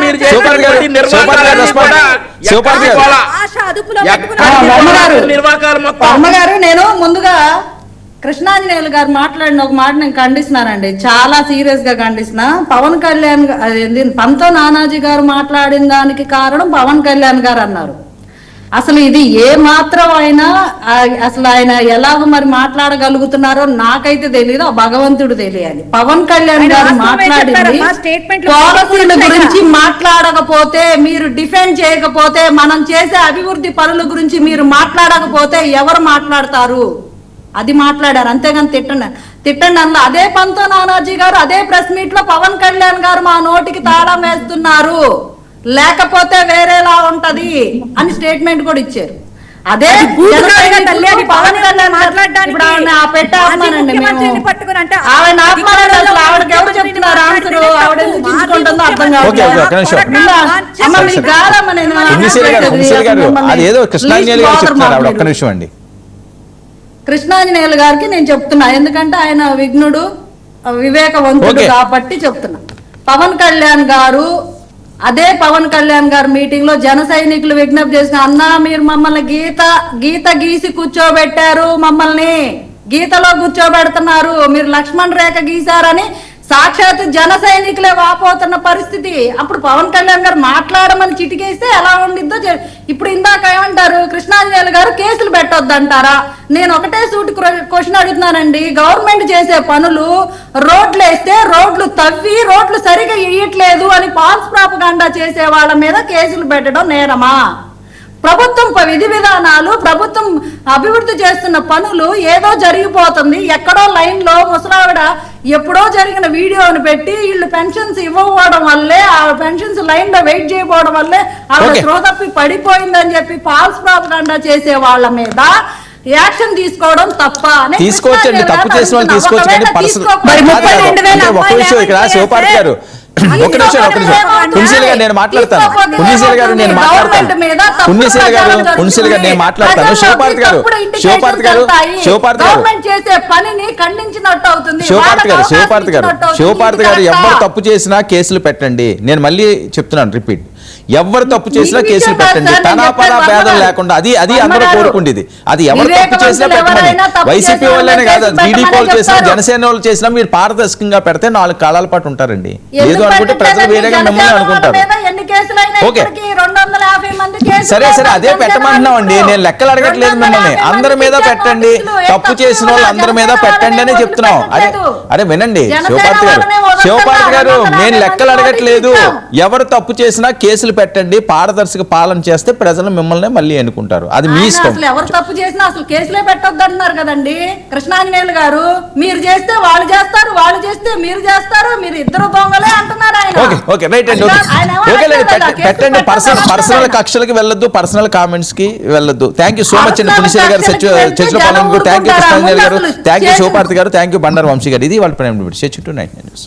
మీరు అమ్మగారు, నేను ముందుగా కృష్ణాంజనేయులు గారు మాట్లాడిన ఒక మాట నేను ఖండిస్తున్నానండి, చాలా సీరియస్ గా ఖండిస్తున్నా. పవన్ కళ్యాణ్ పంతో నానాజీ గారు మాట్లాడిన దానికి కారణం పవన్ కళ్యాణ్ గారు అన్నారు. అసలు ఇది ఏ మాత్రం అయినా అసలు ఆయన ఎలాగో మరి మాట్లాడగలుగుతున్నారో నాకైతే తెలియదు, ఆ భగవంతుడు తెలియాలి. పవన్ కళ్యాణ్ గారు మాట్లాడింది పాలసీల గురించి మాట్లాడకపోతే, మీరు డిఫెండ్ చేయకపోతే, మనం చేసే అభివృద్ధి పనుల గురించి మీరు మాట్లాడకపోతే ఎవరు మాట్లాడతారు? అది మాట్లాడారు, అంతేగాని తిట్టండి అన్న. అదే పంతో నానాజీ గారు అదే ప్రెస్ మీట్ లో పవన్ కళ్యాణ్ గారు మా నోటికి తాళం వేస్తున్నారు, లేకపోతే వేరేలా ఉంటది అని స్టేట్మెంట్ కూడా ఇచ్చారు. అదే పవన్ కళ్యాణ్ మాట్లాడడానికి ఆవిడకి ఎవరు చెప్తున్నారు ఆన్సర్? ఆవిడ తీసుకుంటుందో అర్థం కాదు. కృష్ణాంజనేయులు గారికి నేను చెప్తున్నా, ఎందుకంటే ఆయన విఘ్నుడు వివేకవంతుడు కాబట్టి చెప్తున్నా. పవన్ కళ్యాణ్ గారు అదే పవన్ కళ్యాణ్ గారు మీటింగ్ లో జన సైనికులు విజ్ఞప్తి చేసిన, అన్నా మీరు మమ్మల్ని గీత గీసి కూర్చోబెట్టారు, మమ్మల్ని గీతలో కూర్చోబెడుతున్నారు, మీరు లక్ష్మణ్ రేఖ గీశారని సాక్షాత్ జన సైనికులే వాపోతున్న పరిస్థితి. అప్పుడు పవన్ కళ్యాణ్ గారు మాట్లాడమని చిటికేస్తే ఎలా ఉండిద్దో. ఇప్పుడు ఇందాక ఏమంటారు కృష్ణాంజనేయులు గారు, కేసులు పెట్టొద్దంటారా? నేను ఒకటే సూటి క్వశ్చన్ అడుగుతున్నానండి. గవర్నమెంట్ చేసే పనులు, రోడ్లు వేస్తే రోడ్లు తవ్వి రోడ్లు సరిగా వేయట్లేదు అని ఫాల్స్ ప్రాపగాండా చేసే వాళ్ళ మీద కేసులు పెట్టడం నేరమా? ప్రభుత్వం విధి విధానాలు, ప్రభుత్వం అభివృద్ధి చేస్తున్న పనులు ఏదో జరిగిపోతుంది, ఎక్కడో లైన్ లో ముసలావిడ ఎప్పుడో జరిగిన వీడియోని పెట్టి వీళ్ళు పెన్షన్స్ ఇవ్వకపోవడం వల్లే, ఆ పెన్షన్స్ లైన్ లో వెయిట్ చేయకపోవడం వల్లే ఆవిడ త్రోతప్పి పడిపోయిందని చెప్పి ఫాల్స్ ప్రాపగాండా చేసే వాళ్ళ మీద యాక్షన్ తీసుకోవడం తప్ప? తీసుకోవచ్చండి, తప్పు చేసిన వాళ్ళు తీసుకోవచ్చు. ఒక నిమిషం పుణ్యశీల గారు నేను మాట్లాడతాను. శివపార్తి గారు ఎవరు తప్పు చేసినా కేసులు పెట్టండి. నేను మళ్ళీ చెప్తున్నాను, రిపీట్, ఎవరు తప్పు చేసినా కేసులు పెట్టండి, తనాపరా భేదం లేకుండా. అది అందరూ కోరుకుండేది. అది ఎవరు తప్పు చేసినా పెట్టమని. వైసీపీ వాళ్ళనే కాదు, టీడీపీ వాళ్ళు చేసినా, జనసేన వాళ్ళు చేసినా మీరు పారదర్శకంగా పెడితే 4 కాలాల పాటు ఉంటారండి. లేదు అనుకుంటే ప్రజలు వేరేగా మిమ్మల్ని అనుకుంటారు. ఓకే సరే అదే పెట్టమంటున్నాం అండి. నేను లెక్కలు అడగట్లేదు మిమ్మల్ని. అందరి మీద పెట్టండి, తప్పు చేసిన వాళ్ళు అందరి మీద పెట్టండి అని చెప్తున్నాం. అరే వినండి శివపార్తి గారు, నేను లెక్కలు అడగట్లేదు. ఎవరు తప్పు చేసినా కేసులు పెట్టండి, పారదర్శక పాలన చేస్తే ప్రజలు మిమ్మల్ని మళ్ళీ ఎన్నుకుంటారు. అది మీ ఇష్టం. ఎవరు తప్పు చేసినా అసలు కేసులే పెట్టొద్దు అంటున్నారు కదండి కృష్ణాంజనేయులు గారు. మీరు చేస్తే వాళ్ళు చేస్తారు, వాళ్ళు చేస్తే మీరు చేస్తారు, మీరు ఇద్దరు దొంగలే అంటున్నారు ఆయన. ఓకే రైట్ అండి, పెట్టండి. పర్సనల్ కక్షలకి వెళ్ళొద్దు, పర్సనల్ కామెంట్స్ కి వెళ్ళొద్దు. థ్యాంక్ యూ సో మచ్ అండి పుణ్యశీల గారు, చర్చలో పాల్గొన్నందుకు థ్యాంక్ యూ కృష్ణాంజనేయులు గారు, థ్యాంక్ యూ శివపార్తి గారు, థ్యాంక్ యూ బండారు వంశీ గారు. ఇది వాళ్ళ ప్రైమ్ 6 to 9 న్యూస్.